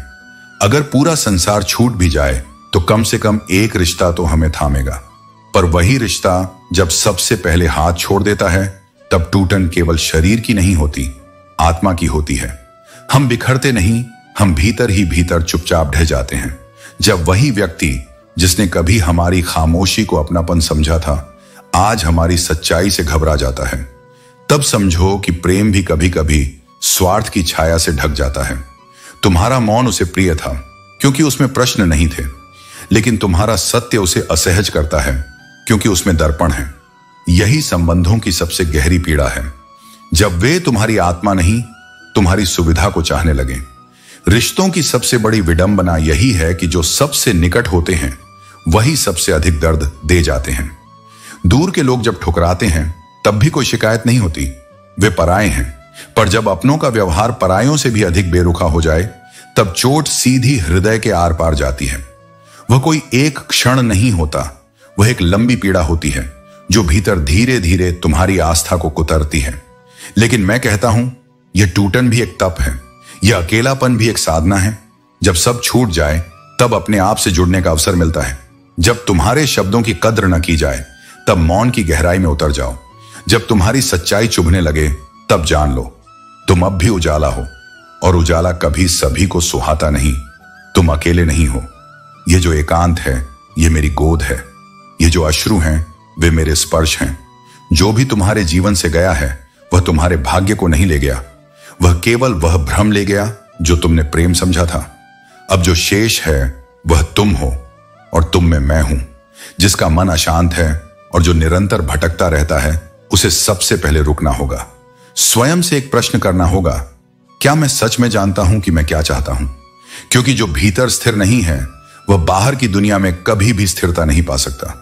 अगर पूरा संसार छूट भी जाए तो कम से कम एक रिश्ता तो हमें थामेगा। पर वही रिश्ता जब सबसे पहले हाथ छोड़ देता है, तब टूटन केवल शरीर की नहीं होती, आत्मा की होती है। हम बिखरते नहीं, हम भीतर ही भीतर चुपचाप ढह जाते हैं। जब वही व्यक्ति जिसने कभी हमारी खामोशी को अपनापन समझा था, आज हमारी सच्चाई से घबरा जाता है, तब समझो कि प्रेम भी कभी कभी स्वार्थ की छाया से ढक जाता है। तुम्हारा मौन उसे प्रिय था क्योंकि उसमें प्रश्न नहीं थे, लेकिन तुम्हारा सत्य उसे असहज करता है क्योंकि उसमें दर्पण है। यही संबंधों की सबसे गहरी पीड़ा है, जब वे तुम्हारी आत्मा नहीं, तुम्हारी सुविधा को चाहने लगे। रिश्तों की सबसे बड़ी विडंबना यही है कि जो सबसे निकट होते हैं वही सबसे अधिक दर्द दे जाते हैं। दूर के लोग जब ठुकराते हैं तब भी कोई शिकायत नहीं होती, वे पराये हैं। पर जब अपनों का व्यवहार परायों से भी अधिक बेरुखा हो जाए, तब चोट सीधी हृदय के आर पार जाती है। वह कोई एक क्षण नहीं होता, वह एक लंबी पीड़ा होती है जो भीतर धीरे धीरे तुम्हारी आस्था को कुतरती है। लेकिन मैं कहता हूं, यह टूटन भी एक तप है, यह अकेलापन भी एक साधना है। जब सब छूट जाए तब अपने आप से जुड़ने का अवसर मिलता है। जब तुम्हारे शब्दों की कद्र न की जाए तब मौन की गहराई में उतर जाओ। जब तुम्हारी सच्चाई चुभने लगे तब जान लो तुम अब भी उजाला हो, और उजाला कभी सभी को सुहाता नहीं। तुम अकेले नहीं हो। ये जो एकांत है ये मेरी गोद है, ये जो अश्रु हैं वे मेरे स्पर्श हैं। जो भी तुम्हारे जीवन से गया है वह तुम्हारे भाग्य को नहीं ले गया, वह केवल वह भ्रम ले गया जो तुमने प्रेम समझा था। अब जो शेष है वह तुम हो, और तुम में मैं हूं। जिसका मन अशांत है और जो निरंतर भटकता रहता है, उसे सबसे पहले रुकना होगा। स्वयं से एक प्रश्न करना होगा, क्या मैं सच में जानता हूं कि मैं क्या चाहता हूं? क्योंकि जो भीतर स्थिर नहीं है वह बाहर की दुनिया में कभी भी स्थिरता नहीं पा सकता।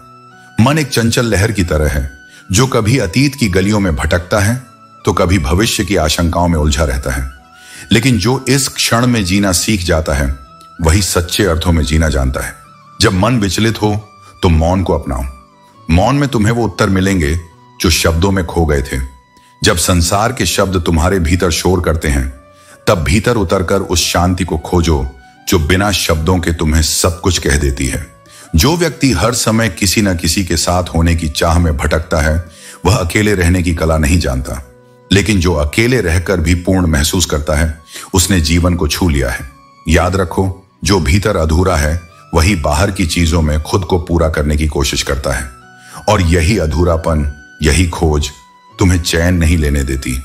मन एक चंचल लहर की तरह है जो कभी अतीत की गलियों में भटकता है तो कभी भविष्य की आशंकाओं में उलझा रहता है। लेकिन जो इस क्षण में जीना सीख जाता है वही सच्चे अर्थों में जीना जानता है। जब मन विचलित हो तो मौन को अपनाओ। मौन में तुम्हें वो उत्तर मिलेंगे जो शब्दों में खो गए थे। जब संसार के शब्द तुम्हारे भीतर शोर करते हैं, तब भीतर उतरकर उस शांति को खोजो जो बिना शब्दों के तुम्हें सब कुछ कह देती है। जो व्यक्ति हर समय किसी न किसी के साथ होने की चाह में भटकता है, वह अकेले रहने की कला नहीं जानता। लेकिन जो अकेले रहकर भी पूर्ण महसूस करता है, उसने जीवन को छू लिया है। याद रखो, जो भीतर अधूरा है वही बाहर की चीजों में खुद को पूरा करने की कोशिश करता है, और यही अधूरापन, यही खोज तुम्हें चैन नहीं लेने देती।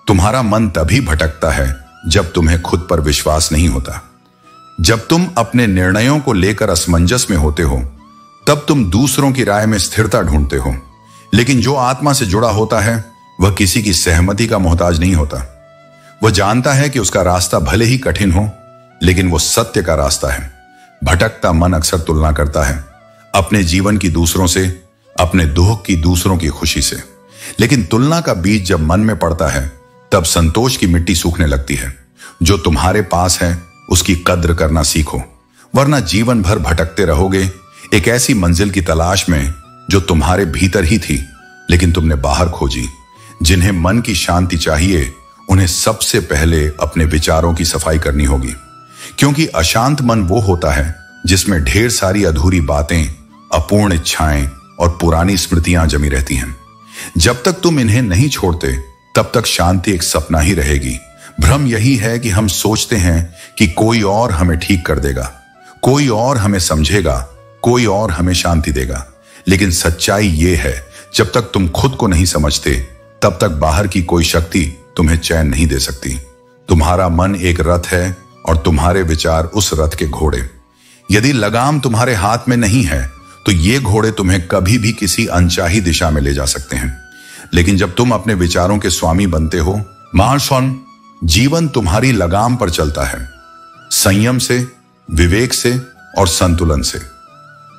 तुम्हारा मन तभी भटकता है जब तुम्हें खुद पर विश्वास नहीं होता। जब तुम अपने निर्णयों को लेकर असमंजस में होते हो, तब तुम दूसरों की राय में स्थिरता ढूंढते हो। लेकिन जो आत्मा से जुड़ा होता है वह किसी की सहमति का मोहताज नहीं होता। वह जानता है कि उसका रास्ता भले ही कठिन हो, लेकिन वो सत्य का रास्ता है। भटकता मन अक्सर तुलना करता है, अपने जीवन की दूसरों से, अपने दुख की दूसरों की खुशी से। लेकिन तुलना का बीज जब मन में पड़ता है, तब संतोष की मिट्टी सूखने लगती है। जो तुम्हारे पास है उसकी कद्र करना सीखो, वरना जीवन भर भटकते रहोगे एक ऐसी मंजिल की तलाश में जो तुम्हारे भीतर ही थी, लेकिन तुमने बाहर खोजी। जिन्हें मन की शांति चाहिए, उन्हें सबसे पहले अपने विचारों की सफाई करनी होगी, क्योंकि अशांत मन वो होता है जिसमें ढेर सारी अधूरी बातें, अपूर्ण इच्छाएं और पुरानी स्मृतियां जमी रहती हैं। जब तक तुम इन्हें नहीं छोड़ते, तब तक शांति एक सपना ही रहेगी। भ्रम यही है कि हम सोचते हैं कि कोई और हमें ठीक कर देगा, कोई और हमें समझेगा, कोई और हमें शांति देगा। लेकिन सच्चाई ये है, जब तक तुम खुद को नहीं समझते, तब तक बाहर की कोई शक्ति तुम्हें चैन नहीं दे सकती। तुम्हारा मन एक रथ है और तुम्हारे विचार उस रथ के घोड़े। यदि लगाम तुम्हारे हाथ में नहीं है, तो ये घोड़े तुम्हें कभी भी किसी अनचाही दिशा में ले जा सकते हैं। लेकिन जब तुम अपने विचारों के स्वामी बनते हो, महान जीवन तुम्हारी लगाम पर चलता है, संयम से, विवेक से और संतुलन से।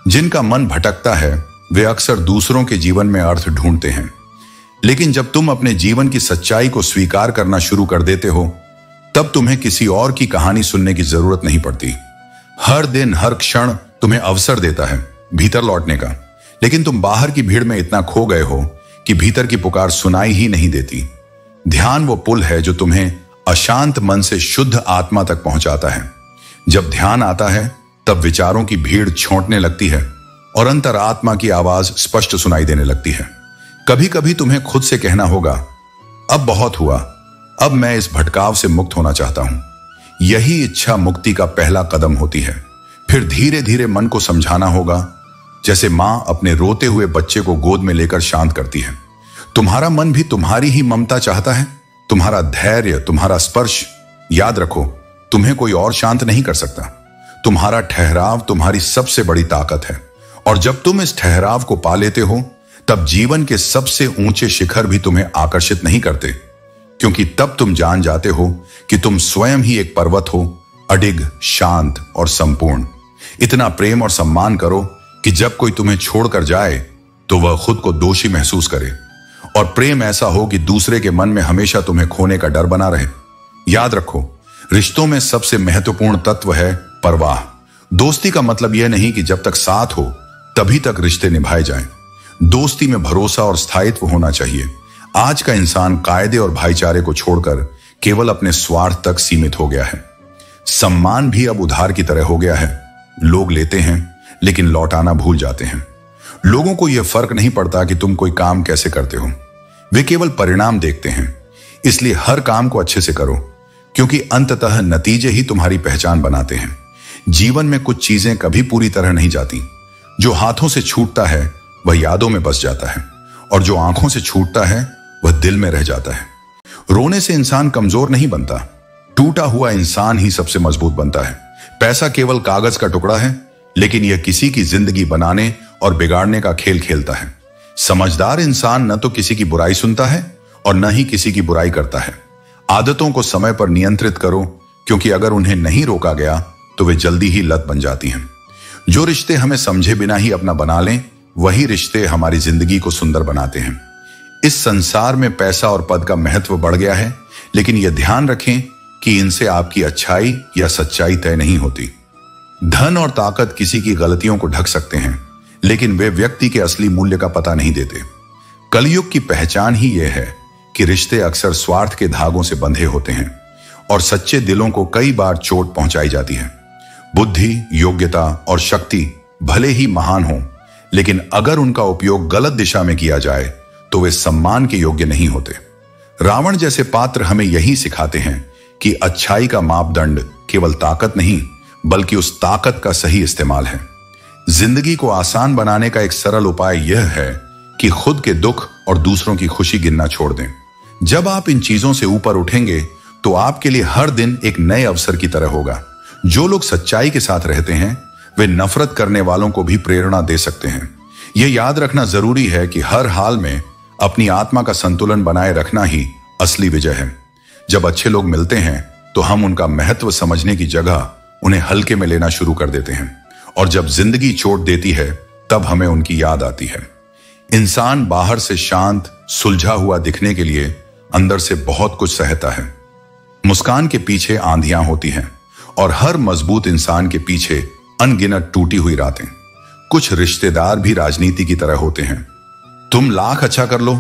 जिनका मन भटकता है वे अक्सर दूसरों के जीवन में अर्थ ढूंढते हैं, लेकिन जब तुम अपने जीवन की सच्चाई को स्वीकार करना शुरू कर देते हो, तब तुम्हें किसी और की कहानी सुनने की जरूरत नहीं पड़ती। हर दिन, हर क्षण तुम्हें अवसर देता है भीतर लौटने का, लेकिन तुम बाहर की भीड़ में इतना खो गए हो कि भीतर की पुकार सुनाई ही नहीं देती। ध्यान वो पुल है जो तुम्हें अशांत मन से शुद्ध आत्मा तक पहुंचाता है। जब ध्यान आता है, तब विचारों की भीड़ छोंटने लगती है और अंतरात्मा की आवाज स्पष्ट सुनाई देने लगती है। कभी कभी तुम्हें खुद से कहना होगा, अब बहुत हुआ, अब मैं इस भटकाव से मुक्त होना चाहता हूं। यही इच्छा मुक्ति का पहला कदम होती है। फिर धीरे धीरे मन को समझाना होगा, जैसे मां अपने रोते हुए बच्चे को गोद में लेकर शांत करती है। तुम्हारा मन भी तुम्हारी ही ममता चाहता है, तुम्हारा धैर्य, तुम्हारा स्पर्श। याद रखो, तुम्हें कोई और शांत नहीं कर सकता। तुम्हारा ठहराव तुम्हारी सबसे बड़ी ताकत है, और जब तुम इस ठहराव को पा लेते हो, तब जीवन के सबसे ऊंचे शिखर भी तुम्हें आकर्षित नहीं करते, क्योंकि तब तुम जान जाते हो कि तुम स्वयं ही एक पर्वत हो, अडिग, शांत और संपूर्ण। इतना प्रेम और सम्मान करो कि जब कोई तुम्हें छोड़कर जाए तो वह खुद को दोषी महसूस करे, और प्रेम ऐसा हो कि दूसरे के मन में हमेशा तुम्हें खोने का डर बना रहे। याद रखो, रिश्तों में सबसे महत्वपूर्ण तत्व है परवाह। दोस्ती का मतलब यह नहीं कि जब तक साथ हो तभी तक रिश्ते निभाए जाएं। दोस्ती में भरोसा और स्थायित्व होना चाहिए। आज का इंसान कायदे और भाईचारे को छोड़कर केवल अपने स्वार्थ तक सीमित हो गया है। सम्मान भी अब उधार की तरह हो गया है। लोग लेते हैं लेकिन लौटाना भूल जाते हैं। लोगों को यह फर्क नहीं पड़ता कि तुम कोई काम कैसे करते हो, वे केवल परिणाम देखते हैं। इसलिए हर काम को अच्छे से करो, क्योंकि अंततः नतीजे ही तुम्हारी पहचान बनाते हैं। जीवन में कुछ चीजें कभी पूरी तरह नहीं जाती। जो हाथों से छूटता है वह यादों में बस जाता है, और जो आंखों से छूटता है वह दिल में रह जाता है। रोने से इंसान कमजोर नहीं बनता, टूटा हुआ इंसान ही सबसे मजबूत बनता है। पैसा केवल कागज का टुकड़ा है, लेकिन यह किसी की जिंदगी बनाने और बिगाड़ने का खेल खेलता है। समझदार इंसान न तो किसी की बुराई सुनता है और न ही किसी की बुराई करता है। आदतों को समय पर नियंत्रित करो, क्योंकि अगर उन्हें नहीं रोका गया तो वे जल्दी ही लत बन जाती हैं। जो रिश्ते हमें समझे बिना ही अपना बना लें, वही रिश्ते हमारी जिंदगी को सुंदर बनाते हैं। इस संसार में पैसा और पद का महत्व बढ़ गया है, लेकिन यह ध्यान रखें कि इनसे आपकी अच्छाई या सच्चाई तय नहीं होती। धन और ताकत किसी की गलतियों को ढक सकते हैं, लेकिन वे व्यक्ति के असली मूल्य का पता नहीं देते। कलयुग की पहचान ही यह है कि रिश्ते अक्सर स्वार्थ के धागों से बंधे होते हैं, और सच्चे दिलों को कई बार चोट पहुंचाई जाती है। बुद्धि, योग्यता और शक्ति भले ही महान हों, लेकिन अगर उनका उपयोग गलत दिशा में किया जाए तो वे सम्मान के योग्य नहीं होते। रावण जैसे पात्र हमें यही सिखाते हैं कि अच्छाई का मापदंड केवल ताकत नहीं, बल्कि उस ताकत का सही इस्तेमाल है। जिंदगी को आसान बनाने का एक सरल उपाय यह है कि खुद के दुख और दूसरों की खुशी गिनना छोड़ दें। जब आप इन चीजों से ऊपर उठेंगे तो आपके लिए हर दिन एक नए अवसर की तरह होगा। जो लोग सच्चाई के साथ रहते हैं, वे नफरत करने वालों को भी प्रेरणा दे सकते हैं। यह याद रखना जरूरी है कि हर हाल में अपनी आत्मा का संतुलन बनाए रखना ही असली विजय है। जब अच्छे लोग मिलते हैं तो हम उनका महत्व समझने की जगह उन्हें हल्के में लेना शुरू कर देते हैं, और जब जिंदगी चोट देती है तब हमें उनकी याद आती है। इंसान बाहर से शांत, सुलझा हुआ दिखने के लिए अंदर से बहुत कुछ सहता है। मुस्कान के पीछे आंधियां होती हैं, और हर मजबूत इंसान के पीछे अनगिनत टूटी हुई रातें। कुछ रिश्तेदार भी राजनीति की तरह होते हैं। तुम लाख अच्छा कर लो,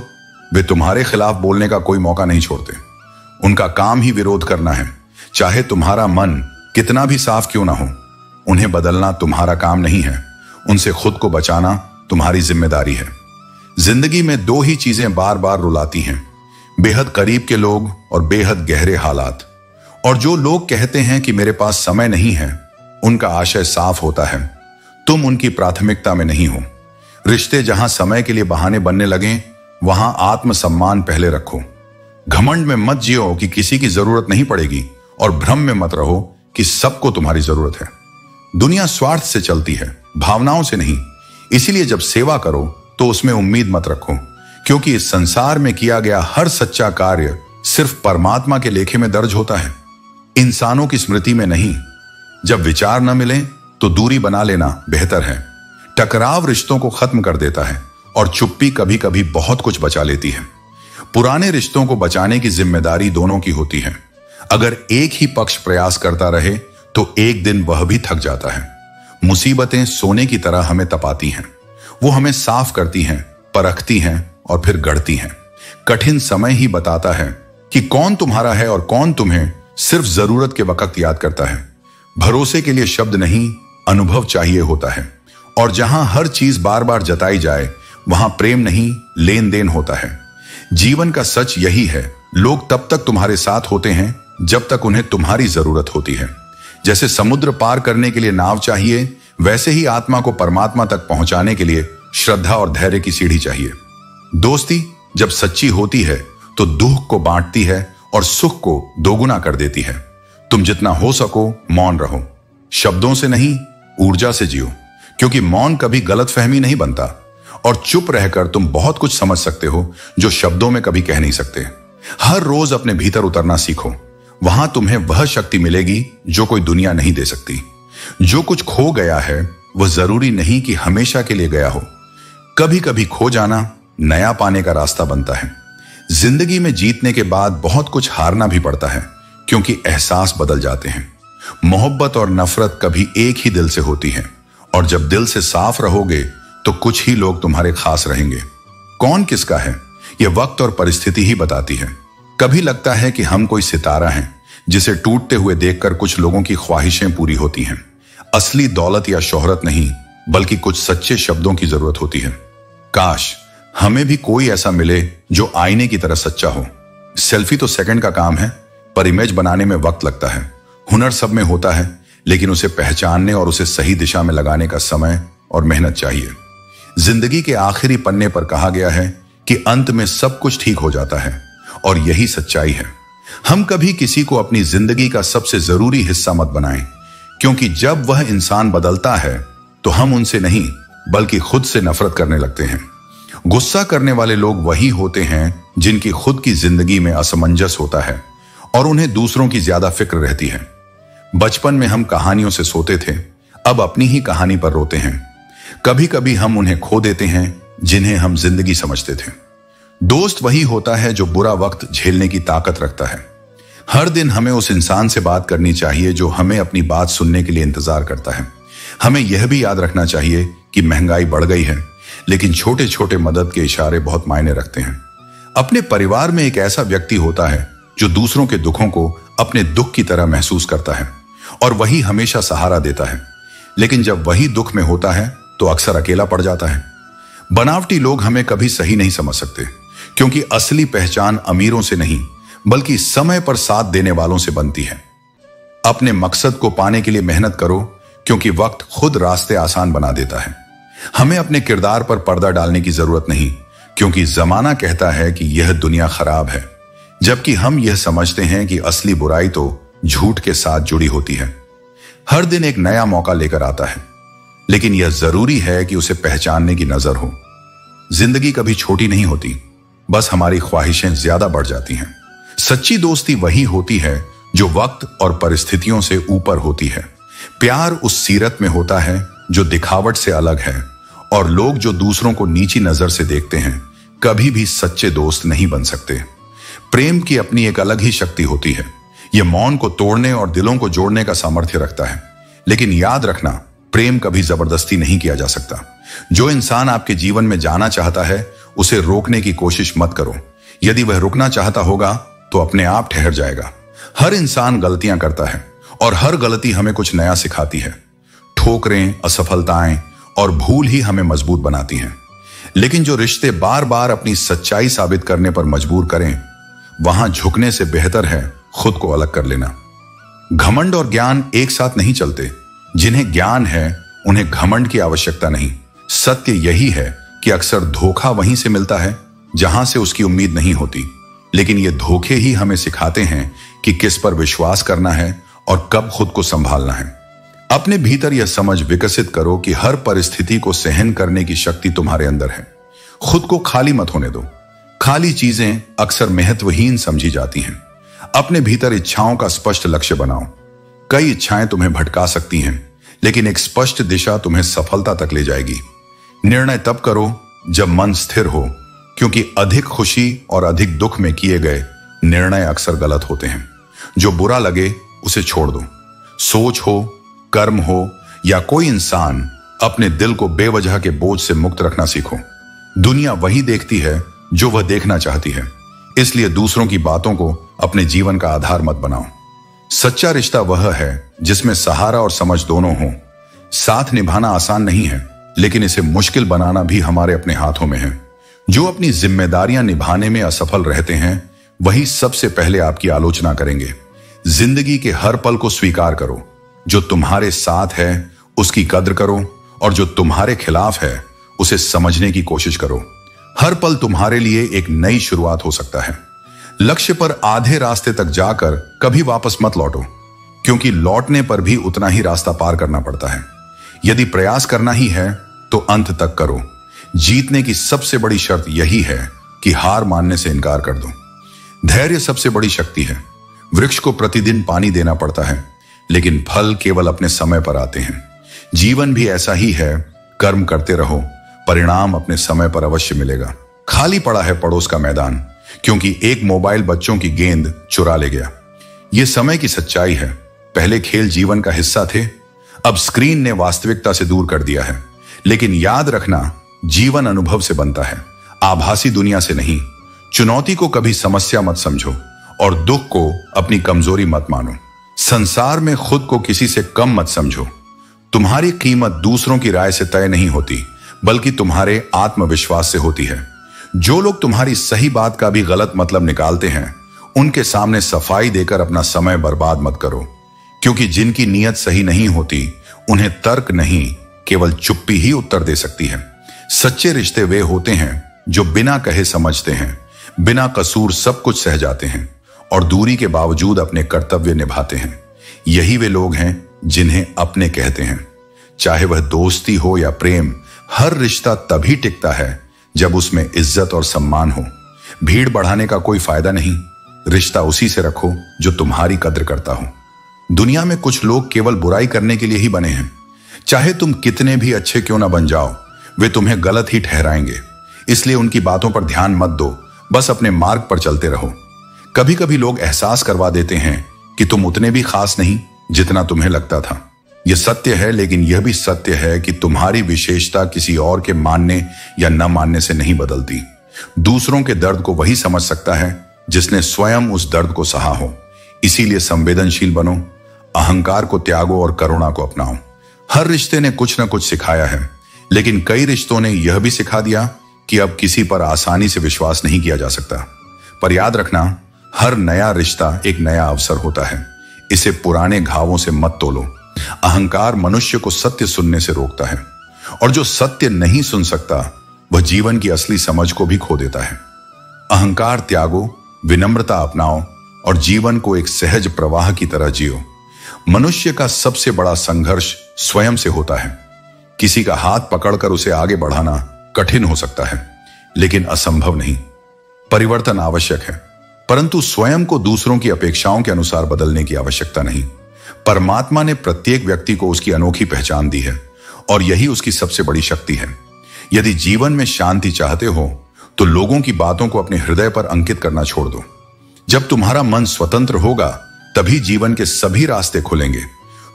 वे तुम्हारे खिलाफ बोलने का कोई मौका नहीं छोड़ते। उनका काम ही विरोध करना है, चाहे तुम्हारा मन कितना भी साफ क्यों ना हो। उन्हें बदलना तुम्हारा काम नहीं है, उनसे खुद को बचाना तुम्हारी जिम्मेदारी है। जिंदगी में दो ही चीजें बार बार रुलाती हैं, बेहद करीब के लोग और बेहद गहरे हालात। और जो लोग कहते हैं कि मेरे पास समय नहीं है, उनका आशय साफ होता है, तुम उनकी प्राथमिकता में नहीं हो। रिश्ते जहां समय के लिए बहाने बनने लगे, वहां आत्मसम्मान पहले रखो। घमंड में मत जियो कि किसी की जरूरत नहीं पड़ेगी, और भ्रम में मत रहो कि सबको तुम्हारी जरूरत है। दुनिया स्वार्थ से चलती है, भावनाओं से नहीं। इसीलिए जब सेवा करो तो उसमें उम्मीद मत रखो, क्योंकि इस संसार में किया गया हर सच्चा कार्य सिर्फ परमात्मा के लेखे में दर्ज होता है, इंसानों की स्मृति में नहीं। जब विचार न मिले तो दूरी बना लेना बेहतर है। टकराव रिश्तों को खत्म कर देता है, और चुप्पी कभी कभी बहुत कुछ बचा लेती है। पुराने रिश्तों को बचाने की जिम्मेदारी दोनों की होती है। अगर एक ही पक्ष प्रयास करता रहे तो एक दिन वह भी थक जाता है। मुसीबतें सोने की तरह हमें तपाती हैं, वो हमें साफ करती हैं, परखती हैं और फिर गढ़ती हैं। कठिन समय ही बताता है कि कौन तुम्हारा है और कौन तुम्हें सिर्फ जरूरत के वक्त याद करता है। भरोसे के लिए शब्द नहीं, अनुभव चाहिए होता है, और जहां हर चीज बार बार जताई जाए वहां प्रेम नहीं, लेन देन होता है। जीवन का सच यही है, लोग तब तक तुम्हारे साथ होते हैं जब तक उन्हें तुम्हारी जरूरत होती है। जैसे समुद्र पार करने के लिए नाव चाहिए, वैसे ही आत्मा को परमात्मा तक पहुंचाने के लिए श्रद्धा और धैर्य की सीढ़ी चाहिए। दोस्ती जब सच्ची होती है तो दुख को बांटती है और सुख को दोगुना कर देती है। तुम जितना हो सको मौन रहो, शब्दों से नहीं ऊर्जा से जियो, क्योंकि मौन कभी गलतफहमी नहीं बनता और चुप रहकर तुम बहुत कुछ समझ सकते हो जो शब्दों में कभी कह नहीं सकते। हर रोज अपने भीतर उतरना सीखो, वहां तुम्हें वह शक्ति मिलेगी जो कोई दुनिया नहीं दे सकती। जो कुछ खो गया है वह जरूरी नहीं कि हमेशा के लिए गया हो। कभी कभी खो जाना नया पाने का रास्ता बनता है। जिंदगी में जीतने के बाद बहुत कुछ हारना भी पड़ता है, क्योंकि एहसास बदल जाते हैं। मोहब्बत और नफरत कभी एक ही दिल से होती है, और जब दिल से साफ रहोगे तो कुछ ही लोग तुम्हारे खास रहेंगे। कौन किसका है यह वक्त और परिस्थिति ही बताती है। कभी लगता है कि हम कोई सितारा हैं जिसे टूटते हुए देखकर कुछ लोगों की ख्वाहिशें पूरी होती हैं। असली दौलत या शोहरत नहीं, बल्कि कुछ सच्चे शब्दों की जरूरत होती है। काश हमें भी कोई ऐसा मिले जो आईने की तरह सच्चा हो। सेल्फी तो सेकंड का काम है, पर इमेज बनाने में वक्त लगता है। हुनर सब में होता है, लेकिन उसे पहचानने और उसे सही दिशा में लगाने का समय और मेहनत चाहिए। जिंदगी के आखिरी पन्ने पर कहा गया है कि अंत में सब कुछ ठीक हो जाता है, और यही सच्चाई है। हम कभी किसी को अपनी जिंदगी का सबसे जरूरी हिस्सा मत बनाएं, क्योंकि जब वह इंसान बदलता है तो हम उनसे नहीं बल्कि खुद से नफरत करने लगते हैं। गुस्सा करने वाले लोग वही होते हैं जिनकी खुद की जिंदगी में असमंजस होता है और उन्हें दूसरों की ज्यादा फिक्र रहती है। बचपन में हम कहानियों से सोते थे, अब अपनी ही कहानी पर रोते हैं। कभी कभी हम उन्हें खो देते हैं जिन्हें हम जिंदगी समझते थे। दोस्त वही होता है जो बुरा वक्त झेलने की ताकत रखता है। हर दिन हमें उस इंसान से बात करनी चाहिए जो हमें अपनी बात सुनने के लिए इंतजार करता है। हमें यह भी याद रखना चाहिए कि महंगाई बढ़ गई है, लेकिन छोटे छोटे मदद के इशारे बहुत मायने रखते हैं। अपने परिवार में एक ऐसा व्यक्ति होता है जो दूसरों के दुखों को अपने दुख की तरह महसूस करता है, और वही हमेशा सहारा देता है। लेकिन जब वही दुख में होता है तो अक्सर अकेला पड़ जाता है। बनावटी लोग हमें कभी सही नहीं समझ सकते, क्योंकि असली पहचान अमीरों से नहीं बल्कि समय पर साथ देने वालों से बनती है। अपने मकसद को पाने के लिए मेहनत करो, क्योंकि वक्त खुद रास्ते आसान बना देता है। हमें अपने किरदार पर पर्दा डालने की जरूरत नहीं, क्योंकि जमाना कहता है कि यह दुनिया खराब है, जबकि हम यह समझते हैं कि असली बुराई तो झूठ के साथ जुड़ी होती है। हर दिन एक नया मौका लेकर आता है, लेकिन यह जरूरी है कि उसे पहचानने की नजर हो। जिंदगी कभी छोटी नहीं होती, बस हमारी ख्वाहिशें ज्यादा बढ़ जाती हैं। सच्ची दोस्ती वही होती है जो वक्त और परिस्थितियों से ऊपर होती है। प्यार उस सीरत में होता है जो दिखावट से अलग है, और लोग जो दूसरों को नीची नजर से देखते हैं कभी भी सच्चे दोस्त नहीं बन सकते। प्रेम की अपनी एक अलग ही शक्ति होती है। यह मौन को तोड़ने और दिलों को जोड़ने का सामर्थ्य रखता है। लेकिन याद रखना, प्रेम कभी जबरदस्ती नहीं किया जा सकता। जो इंसान आपके जीवन में जाना चाहता है उसे रोकने की कोशिश मत करो। यदि वह रुकना चाहता होगा तो अपने आप ठहर जाएगा। हर इंसान गलतियां करता है, और हर गलती हमें कुछ नया सिखाती है। ठोकरें, असफलताएं और भूल ही हमें मजबूत बनाती हैं। लेकिन जो रिश्ते बार बार अपनी सच्चाई साबित करने पर मजबूर करें, वहां झुकने से बेहतर है खुद को अलग कर लेना। घमंड और ज्ञान एक साथ नहीं चलते। जिन्हें ज्ञान है उन्हें घमंड की आवश्यकता नहीं। सत्य यही है कि अक्सर धोखा वहीं से मिलता है जहां से उसकी उम्मीद नहीं होती। लेकिन ये धोखे ही हमें सिखाते हैं कि किस पर विश्वास करना है और कब खुद को संभालना है। अपने भीतर यह समझ विकसित करो कि हर परिस्थिति को सहन करने की शक्ति तुम्हारे अंदर है। खुद को खाली मत होने दो। खाली चीजें अक्सर महत्वहीन समझी जाती हैं। अपने भीतर इच्छाओं का स्पष्ट लक्ष्य बनाओ। कई इच्छाएं तुम्हें भटका सकती हैं, लेकिन एक स्पष्ट दिशा तुम्हें सफलता तक ले जाएगी। निर्णय तब करो जब मन स्थिर हो, क्योंकि अधिक खुशी और अधिक दुख में किए गए निर्णय अक्सर गलत होते हैं। जो बुरा लगे उसे छोड़ दो। सोच हो, कर्म हो या कोई इंसान, अपने दिल को बेवजह के बोझ से मुक्त रखना सीखो। दुनिया वही देखती है जो वह देखना चाहती है, इसलिए दूसरों की बातों को अपने जीवन का आधार मत बनाओ। सच्चा रिश्ता वह है जिसमें सहारा और समझ दोनों हो। साथ निभाना आसान नहीं है, लेकिन इसे मुश्किल बनाना भी हमारे अपने हाथों में है। जो अपनी जिम्मेदारियां निभाने में असफल रहते हैं वही सबसे पहले आपकी आलोचना करेंगे। जिंदगी के हर पल को स्वीकार करो। जो तुम्हारे साथ है उसकी कद्र करो और जो तुम्हारे खिलाफ है उसे समझने की कोशिश करो। हर पल तुम्हारे लिए एक नई शुरुआत हो सकता है। लक्ष्य पर आधे रास्ते तक जाकर कभी वापस मत लौटो, क्योंकि लौटने पर भी उतना ही रास्ता पार करना पड़ता है। यदि प्रयास करना ही है तो अंत तक करो। जीतने की सबसे बड़ी शर्त यही है कि हार मानने से इनकार कर दो। धैर्य सबसे बड़ी शक्ति है। वृक्ष को प्रतिदिन पानी देना पड़ता है, लेकिन फल केवल अपने समय पर आते हैं। जीवन भी ऐसा ही है। कर्म करते रहो, परिणाम अपने समय पर अवश्य मिलेगा। खाली पड़ा है पड़ोस का मैदान, क्योंकि एक मोबाइल बच्चों की गेंद चुरा ले गया। यह समय की सच्चाई है। पहले खेल जीवन का हिस्सा थे, अब स्क्रीन ने वास्तविकता से दूर कर दिया है। लेकिन याद रखना, जीवन अनुभव से बनता है, आभासी दुनिया से नहीं। चुनौती को कभी समस्या मत समझो और दुख को अपनी कमजोरी मत मानो। संसार में खुद को किसी से कम मत समझो। तुम्हारी कीमत दूसरों की राय से तय नहीं होती, बल्कि तुम्हारे आत्मविश्वास से होती है। जो लोग तुम्हारी सही बात का भी गलत मतलब निकालते हैं, उनके सामने सफाई देकर अपना समय बर्बाद मत करो, क्योंकि जिनकी नीयत सही नहीं होती उन्हें तर्क नहीं, केवल चुप्पी ही उत्तर दे सकती है। सच्चे रिश्ते वे होते हैं जो बिना कहे समझते हैं, बिना कसूर सब कुछ सह जाते हैं और दूरी के बावजूद अपने कर्तव्य निभाते हैं। यही वे लोग हैं जिन्हें अपने कहते हैं। चाहे वह दोस्ती हो या प्रेम, हर रिश्ता तभी टिकता है जब उसमें इज्जत और सम्मान हो। भीड़ बढ़ाने का कोई फायदा नहीं। रिश्ता उसी से रखो जो तुम्हारी कद्र करता हो। दुनिया में कुछ लोग केवल बुराई करने के लिए ही बने हैं। चाहे तुम कितने भी अच्छे क्यों ना बन जाओ, वे तुम्हें गलत ही ठहराएंगे। इसलिए उनकी बातों पर ध्यान मत दो, बस अपने मार्ग पर चलते रहो। कभी कभी लोग एहसास करवा देते हैं कि तुम उतने भी खास नहीं जितना तुम्हें लगता था। यह सत्य है, लेकिन यह भी सत्य है कि तुम्हारी विशेषता किसी और के मानने या न मानने से नहीं बदलती। दूसरों के दर्द को वही समझ सकता है जिसने स्वयं उस दर्द को सहा हो। इसीलिए संवेदनशील बनो, अहंकार को त्यागो और करुणा को अपनाओ। हर रिश्ते ने कुछ न कुछ सिखाया है, लेकिन कई रिश्तों ने यह भी सिखा दिया कि अब किसी पर आसानी से विश्वास नहीं किया जा सकता। पर याद रखना, हर नया रिश्ता एक नया अवसर होता है। इसे पुराने घावों से मत तोलो। अहंकार मनुष्य को सत्य सुनने से रोकता है, और जो सत्य नहीं सुन सकता वह जीवन की असली समझ को भी खो देता है। अहंकार त्यागो, विनम्रता अपनाओ और जीवन को एक सहज प्रवाह की तरह जियो। मनुष्य का सबसे बड़ा संघर्ष स्वयं से होता है। किसी का हाथ पकड़कर उसे आगे बढ़ाना कठिन हो सकता है, लेकिन असंभव नहीं। परिवर्तन आवश्यक है, परंतु स्वयं को दूसरों की अपेक्षाओं के अनुसार बदलने की आवश्यकता नहीं। परमात्मा ने प्रत्येक व्यक्ति को उसकी अनोखी पहचान दी है और यही उसकी सबसे बड़ी शक्ति है। यदि जीवन में शांति चाहते हो तो लोगों की बातों को अपने हृदय पर अंकित करना छोड़ दो। जब तुम्हारा मन स्वतंत्र होगा तभी जीवन के सभी रास्ते खुलेंगे।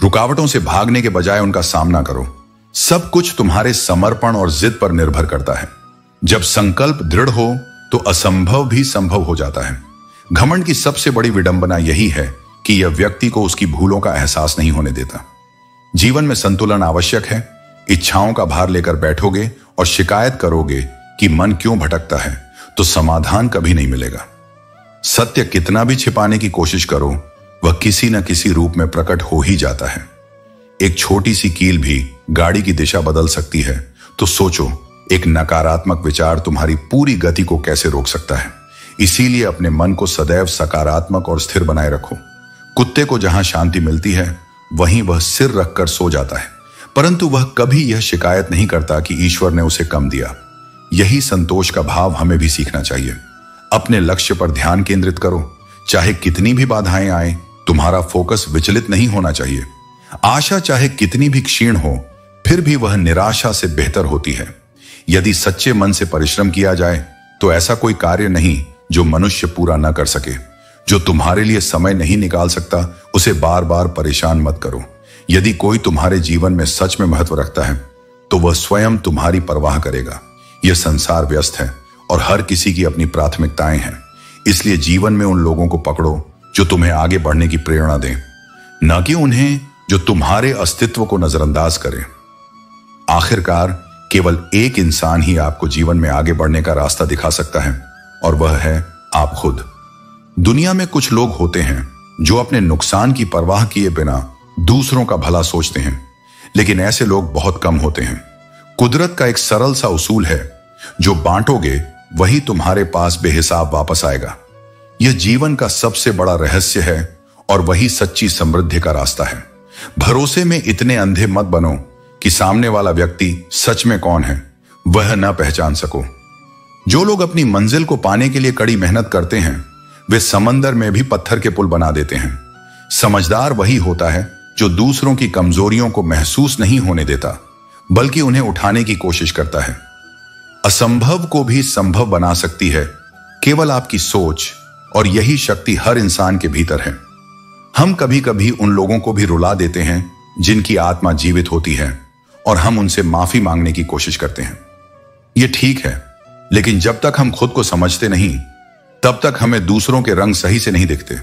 रुकावटों से भागने के बजाय उनका सामना करो। सब कुछ तुम्हारे समर्पण और जिद पर निर्भर करता है। जब संकल्प दृढ़ हो तो असंभव भी संभव हो जाता है। घमंड की सबसे बड़ी विडंबना यही है कि यह व्यक्ति को उसकी भूलों का एहसास नहीं होने देता। जीवन में संतुलन आवश्यक है। इच्छाओं का भार लेकर बैठोगे और शिकायत करोगे कि मन क्यों भटकता है, तो समाधान कभी नहीं मिलेगा। सत्य कितना भी छिपाने की कोशिश करो, वह किसी न किसी रूप में प्रकट हो ही जाता है। एक छोटी सी कील भी गाड़ी की दिशा बदल सकती है, तो सोचो एक नकारात्मक विचार तुम्हारी पूरी गति को कैसे रोक सकता है। इसीलिए अपने मन को सदैव सकारात्मक और स्थिर बनाए रखो। कुत्ते को जहां शांति मिलती है वहीं वह सिर रखकर सो जाता है, परंतु वह कभी यह शिकायत नहीं करता कि ईश्वर ने उसे कम दिया। यही संतोष का भाव हमें भी सीखना चाहिए। अपने लक्ष्य पर ध्यान केंद्रित करो। चाहे कितनी भी बाधाएं आए, तुम्हारा फोकस विचलित नहीं होना चाहिए। आशा चाहे कितनी भी क्षीण हो, फिर भी वह निराशा से बेहतर होती है। यदि सच्चे मन से परिश्रम किया जाए तो ऐसा कोई कार्य नहीं जो मनुष्य पूरा न कर सके। जो तुम्हारे लिए समय नहीं निकाल सकता उसे बार बार परेशान मत करो। यदि कोई तुम्हारे जीवन में सच में महत्व रखता है तो वह स्वयं तुम्हारी परवाह करेगा। यह संसार व्यस्त है और हर किसी की अपनी प्राथमिकताएं हैं। इसलिए जीवन में उन लोगों को पकड़ो जो तुम्हें आगे बढ़ने की प्रेरणा दें, न कि उन्हें जो तुम्हारे अस्तित्व को नजरअंदाज करें। आखिरकार केवल एक इंसान ही आपको जीवन में आगे बढ़ने का रास्ता दिखा सकता है, और वह है आप खुद। दुनिया में कुछ लोग होते हैं जो अपने नुकसान की परवाह किए बिना दूसरों का भला सोचते हैं, लेकिन ऐसे लोग बहुत कम होते हैं। कुदरत का एक सरल सा उसूल है, जो बांटोगे वही तुम्हारे पास बेहिसाब वापस आएगा। यह जीवन का सबसे बड़ा रहस्य है और वही सच्ची समृद्धि का रास्ता है। भरोसे में इतने अंधे मत बनो कि सामने वाला व्यक्ति सच में कौन है वह न पहचान सको। जो लोग अपनी मंजिल को पाने के लिए कड़ी मेहनत करते हैं, वे समंदर में भी पत्थर के पुल बना देते हैं। समझदार वही होता है जो दूसरों की कमजोरियों को महसूस नहीं होने देता, बल्कि उन्हें उठाने की कोशिश करता है। असंभव को भी संभव बना सकती है केवल आपकी सोच, और यही शक्ति हर इंसान के भीतर है। हम कभी कभी उन लोगों को भी रुला देते हैं जिनकी आत्मा जीवित होती है, और हम उनसे माफी मांगने की कोशिश करते हैं। यह ठीक है, लेकिन जब तक हम खुद को समझते नहीं, तब तक हमें दूसरों के रंग सही से नहीं दिखते।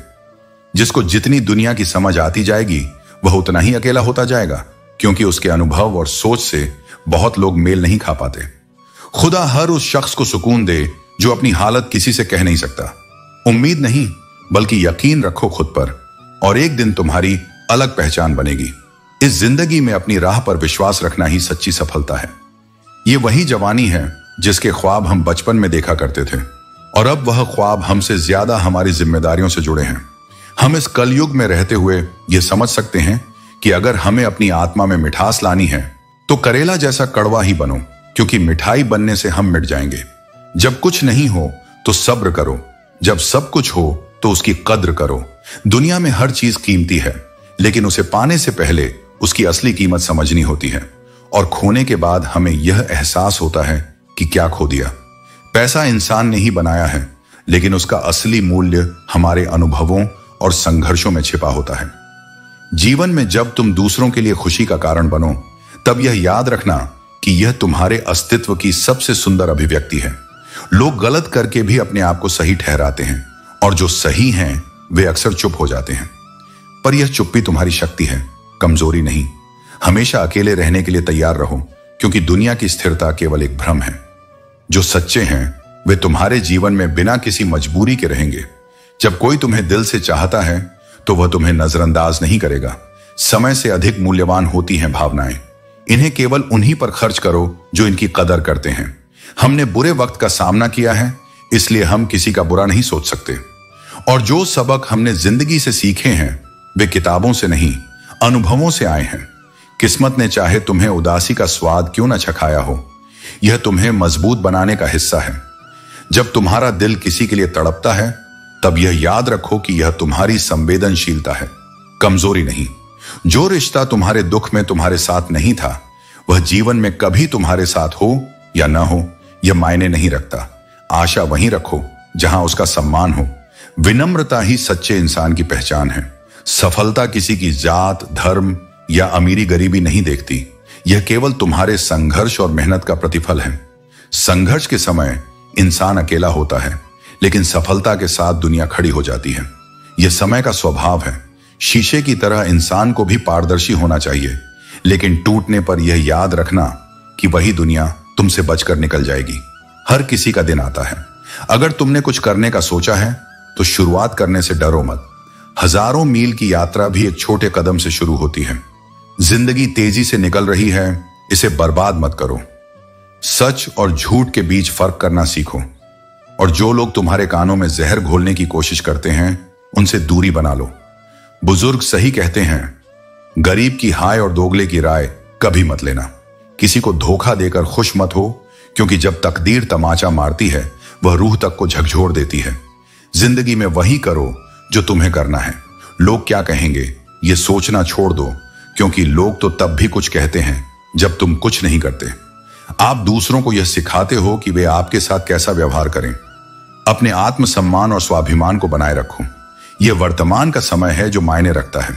जिसको जितनी दुनिया की समझ आती जाएगी, वह उतना ही अकेला होता जाएगा, क्योंकि उसके अनुभव और सोच से बहुत लोग मेल नहीं खा पाते। खुदा हर उस शख्स को सुकून दे जो अपनी हालत किसी से कह नहीं सकता। उम्मीद नहीं, बल्कि यकीन रखो खुद पर, और एक दिन तुम्हारी अलग पहचान बनेगी। इस जिंदगी में अपनी राह पर विश्वास रखना ही सच्ची सफलता है। ये वही जवानी है जिसके ख्वाब हम बचपन में देखा करते थे, और अब वह ख्वाब हमसे ज्यादा हमारी जिम्मेदारियों से जुड़े हैं। हम इस कलयुग में रहते हुए यह समझ सकते हैं कि अगर हमें अपनी आत्मा में मिठास लानी है, तो करेला जैसा कड़वा ही बनो, क्योंकि मिठाई बनने से हम मिट जाएंगे। जब कुछ नहीं हो तो सब्र करो, जब सब कुछ हो तो उसकी कद्र करो। दुनिया में हर चीज कीमती है, लेकिन उसे पाने से पहले उसकी असली कीमत समझनी होती है, और खोने के बाद हमें यह एहसास होता है कि क्या खो दिया। पैसा इंसान ने ही बनाया है, लेकिन उसका असली मूल्य हमारे अनुभवों और संघर्षों में छिपा होता है। जीवन में जब तुम दूसरों के लिए खुशी का कारण बनो, तब यह याद रखना कि यह तुम्हारे अस्तित्व की सबसे सुंदर अभिव्यक्ति है। लोग गलत करके भी अपने आप को सही ठहराते हैं, और जो सही हैं वे अक्सर चुप हो जाते हैं। पर यह चुप्पी तुम्हारी शक्ति है, कमजोरी नहीं। हमेशा अकेले रहने के लिए तैयार रहो, क्योंकि दुनिया की स्थिरता केवल एक भ्रम है। जो सच्चे हैं वे तुम्हारे जीवन में बिना किसी मजबूरी के रहेंगे। जब कोई तुम्हें दिल से चाहता है तो वह तुम्हें नजरअंदाज नहीं करेगा। समय से अधिक मूल्यवान होती हैं भावनाएं। इन्हें केवल उन्हीं पर खर्च करो जो इनकी कदर करते हैं। हमने बुरे वक्त का सामना किया है, इसलिए हम किसी का बुरा नहीं सोच सकते। और जो सबक हमने जिंदगी से सीखे हैं वे किताबों से नहीं, अनुभवों से आए हैं। किस्मत ने चाहे तुम्हें उदासी का स्वाद क्यों न चखाया हो, यह तुम्हें मजबूत बनाने का हिस्सा है। जब तुम्हारा दिल किसी के लिए तड़पता है, तब यह याद रखो कि यह तुम्हारी संवेदनशीलता है, कमजोरी नहीं। जो रिश्ता तुम्हारे दुख में तुम्हारे साथ नहीं था, वह जीवन में कभी तुम्हारे साथ हो या ना हो, यह मायने नहीं रखता। आशा वहीं रखो जहां उसका सम्मान हो। विनम्रता ही सच्चे इंसान की पहचान है। सफलता किसी की जात, धर्म या अमीरी गरीबी नहीं देखती। यह केवल तुम्हारे संघर्ष और मेहनत का प्रतिफल है। संघर्ष के समय इंसान अकेला होता है, लेकिन सफलता के साथ दुनिया खड़ी हो जाती है। यह समय का स्वभाव है। शीशे की तरह इंसान को भी पारदर्शी होना चाहिए, लेकिन टूटने पर यह याद रखना कि वही दुनिया तुमसे बचकर निकल जाएगी। हर किसी का दिन आता है। अगर तुमने कुछ करने का सोचा है तो शुरुआत करने से डरो मत। हजारों मील की यात्रा भी एक छोटे कदम से शुरू होती है। जिंदगी तेजी से निकल रही है, इसे बर्बाद मत करो। सच और झूठ के बीच फर्क करना सीखो, और जो लोग तुम्हारे कानों में जहर घोलने की कोशिश करते हैं उनसे दूरी बना लो। बुजुर्ग सही कहते हैं, गरीब की हाय और दोगले की राय कभी मत लेना। किसी को धोखा देकर खुश मत हो, क्योंकि जब तकदीर तमाचा मारती है वह रूह तक को झकझोर देती है। जिंदगी में वही करो जो तुम्हें करना है। लोग क्या कहेंगे ये सोचना छोड़ दो, क्योंकि लोग तो तब भी कुछ कहते हैं जब तुम कुछ नहीं करते। आप दूसरों को यह सिखाते हो कि वे आपके साथ कैसा व्यवहार करें। अपने आत्मसम्मान और स्वाभिमान को बनाए रखो। यह वर्तमान का समय है जो मायने रखता है।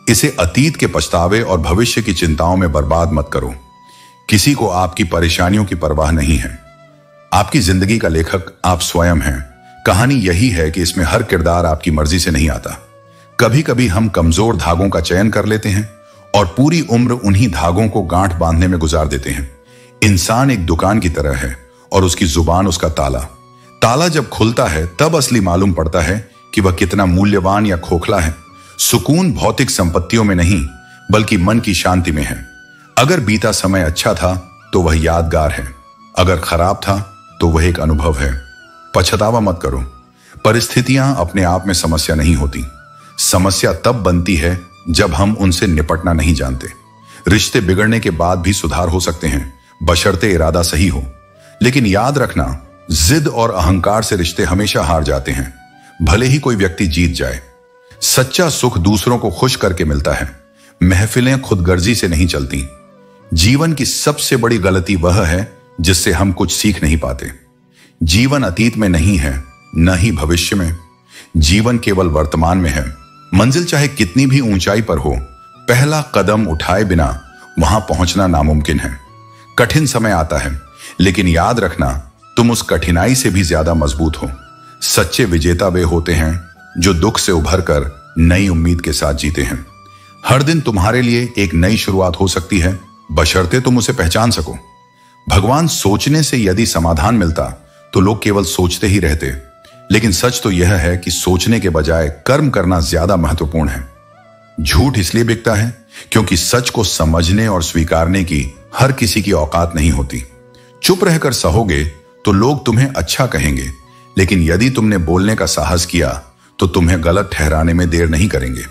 इसे अतीत के पछतावे और भविष्य की चिंताओं में बर्बाद मत करो। किसी को आपकी परेशानियों की परवाह नहीं है। आपकी जिंदगी का लेखक आप स्वयं हैं। कहानी यही है कि इसमें हर किरदार आपकी मर्जी से नहीं आता। कभी कभी हम कमजोर धागों का चयन कर लेते हैं और पूरी उम्र उन्हीं धागों को गांठ बांधने में गुजार देते हैं। इंसान एक दुकान की तरह है और उसकी जुबान उसका ताला। ताला जब खुलता है तब असली मालूम पड़ता है कि वह कितना मूल्यवान या खोखला है। सुकून भौतिक संपत्तियों में नहीं बल्कि मन की शांति में है। अगर बीता समय अच्छा था तो वह यादगार है, अगर खराब था तो वह एक अनुभव है। पछतावा मत करो। परिस्थितियां अपने आप में समस्या नहीं होती। समस्या तब बनती है जब हम उनसे निपटना नहीं जानते। रिश्ते बिगड़ने के बाद भी सुधार हो सकते हैं, बशर्ते इरादा सही हो। लेकिन याद रखना, जिद और अहंकार से रिश्ते हमेशा हार जाते हैं, भले ही कोई व्यक्ति जीत जाए। सच्चा सुख दूसरों को खुश करके मिलता है। महफिलें खुदगर्जी से नहीं चलती। जीवन की सबसे बड़ी गलती वह है जिससे हम कुछ सीख नहीं पाते। जीवन अतीत में नहीं है, न ही भविष्य में। जीवन केवल वर्तमान में है। मंजिल चाहे कितनी भी ऊंचाई पर हो, पहला कदम उठाए बिना वहां पहुंचना नामुमकिन है। कठिन समय आता है, लेकिन याद रखना, तुम उस कठिनाई से भी ज्यादा मजबूत हो। सच्चे विजेता वे होते हैं जो दुख से उभरकर नई उम्मीद के साथ जीते हैं। हर दिन तुम्हारे लिए एक नई शुरुआत हो सकती है, बशर्ते तुम उसे पहचान सको। भगवान सोचने से यदि समाधान मिलता तो लोग केवल सोचते ही रहते, लेकिन सच तो यह है कि सोचने के बजाय कर्म करना ज्यादा महत्वपूर्ण है। झूठ इसलिए बिकता है क्योंकि सच को समझने और स्वीकारने की हर किसी की औकात नहीं होती। चुप रहकर सहोगे तो लोग तुम्हें अच्छा कहेंगे, लेकिन यदि तुमने बोलने का साहस किया तो तुम्हें गलत ठहराने में देर नहीं करेंगे।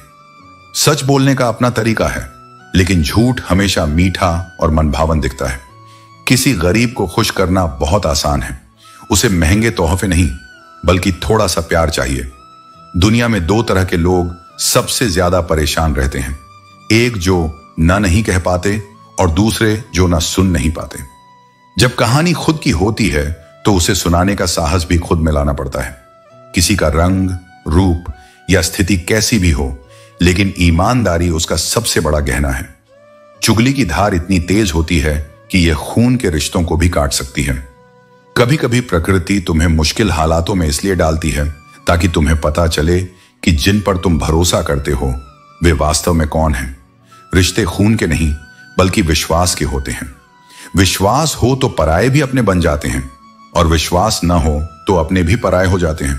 सच बोलने का अपना तरीका है, लेकिन झूठ हमेशा मीठा और मनभावन दिखता है। किसी गरीब को खुश करना बहुत आसान है। उसे महंगे तोहफे नहीं बल्कि थोड़ा सा प्यार चाहिए। दुनिया में दो तरह के लोग सबसे ज्यादा परेशान रहते हैं, एक जो ना नहीं कह पाते और दूसरे जो ना सुन नहीं पाते। जब कहानी खुद की होती है तो उसे सुनाने का साहस भी खुद में लाना पड़ता है। किसी का रंग, रूप या स्थिति कैसी भी हो, लेकिन ईमानदारी उसका सबसे बड़ा गहना है। चुगली की धार इतनी तेज होती है कि यह खून के रिश्तों को भी काट सकती है। कभी कभी प्रकृति तुम्हें मुश्किल हालातों में इसलिए डालती है ताकि तुम्हें पता चले कि जिन पर तुम भरोसा करते हो वे वास्तव में कौन हैं। रिश्ते खून के नहीं बल्कि विश्वास के होते हैं। विश्वास हो तो पराये भी अपने बन जाते हैं, और विश्वास न हो तो अपने भी पराये हो जाते हैं।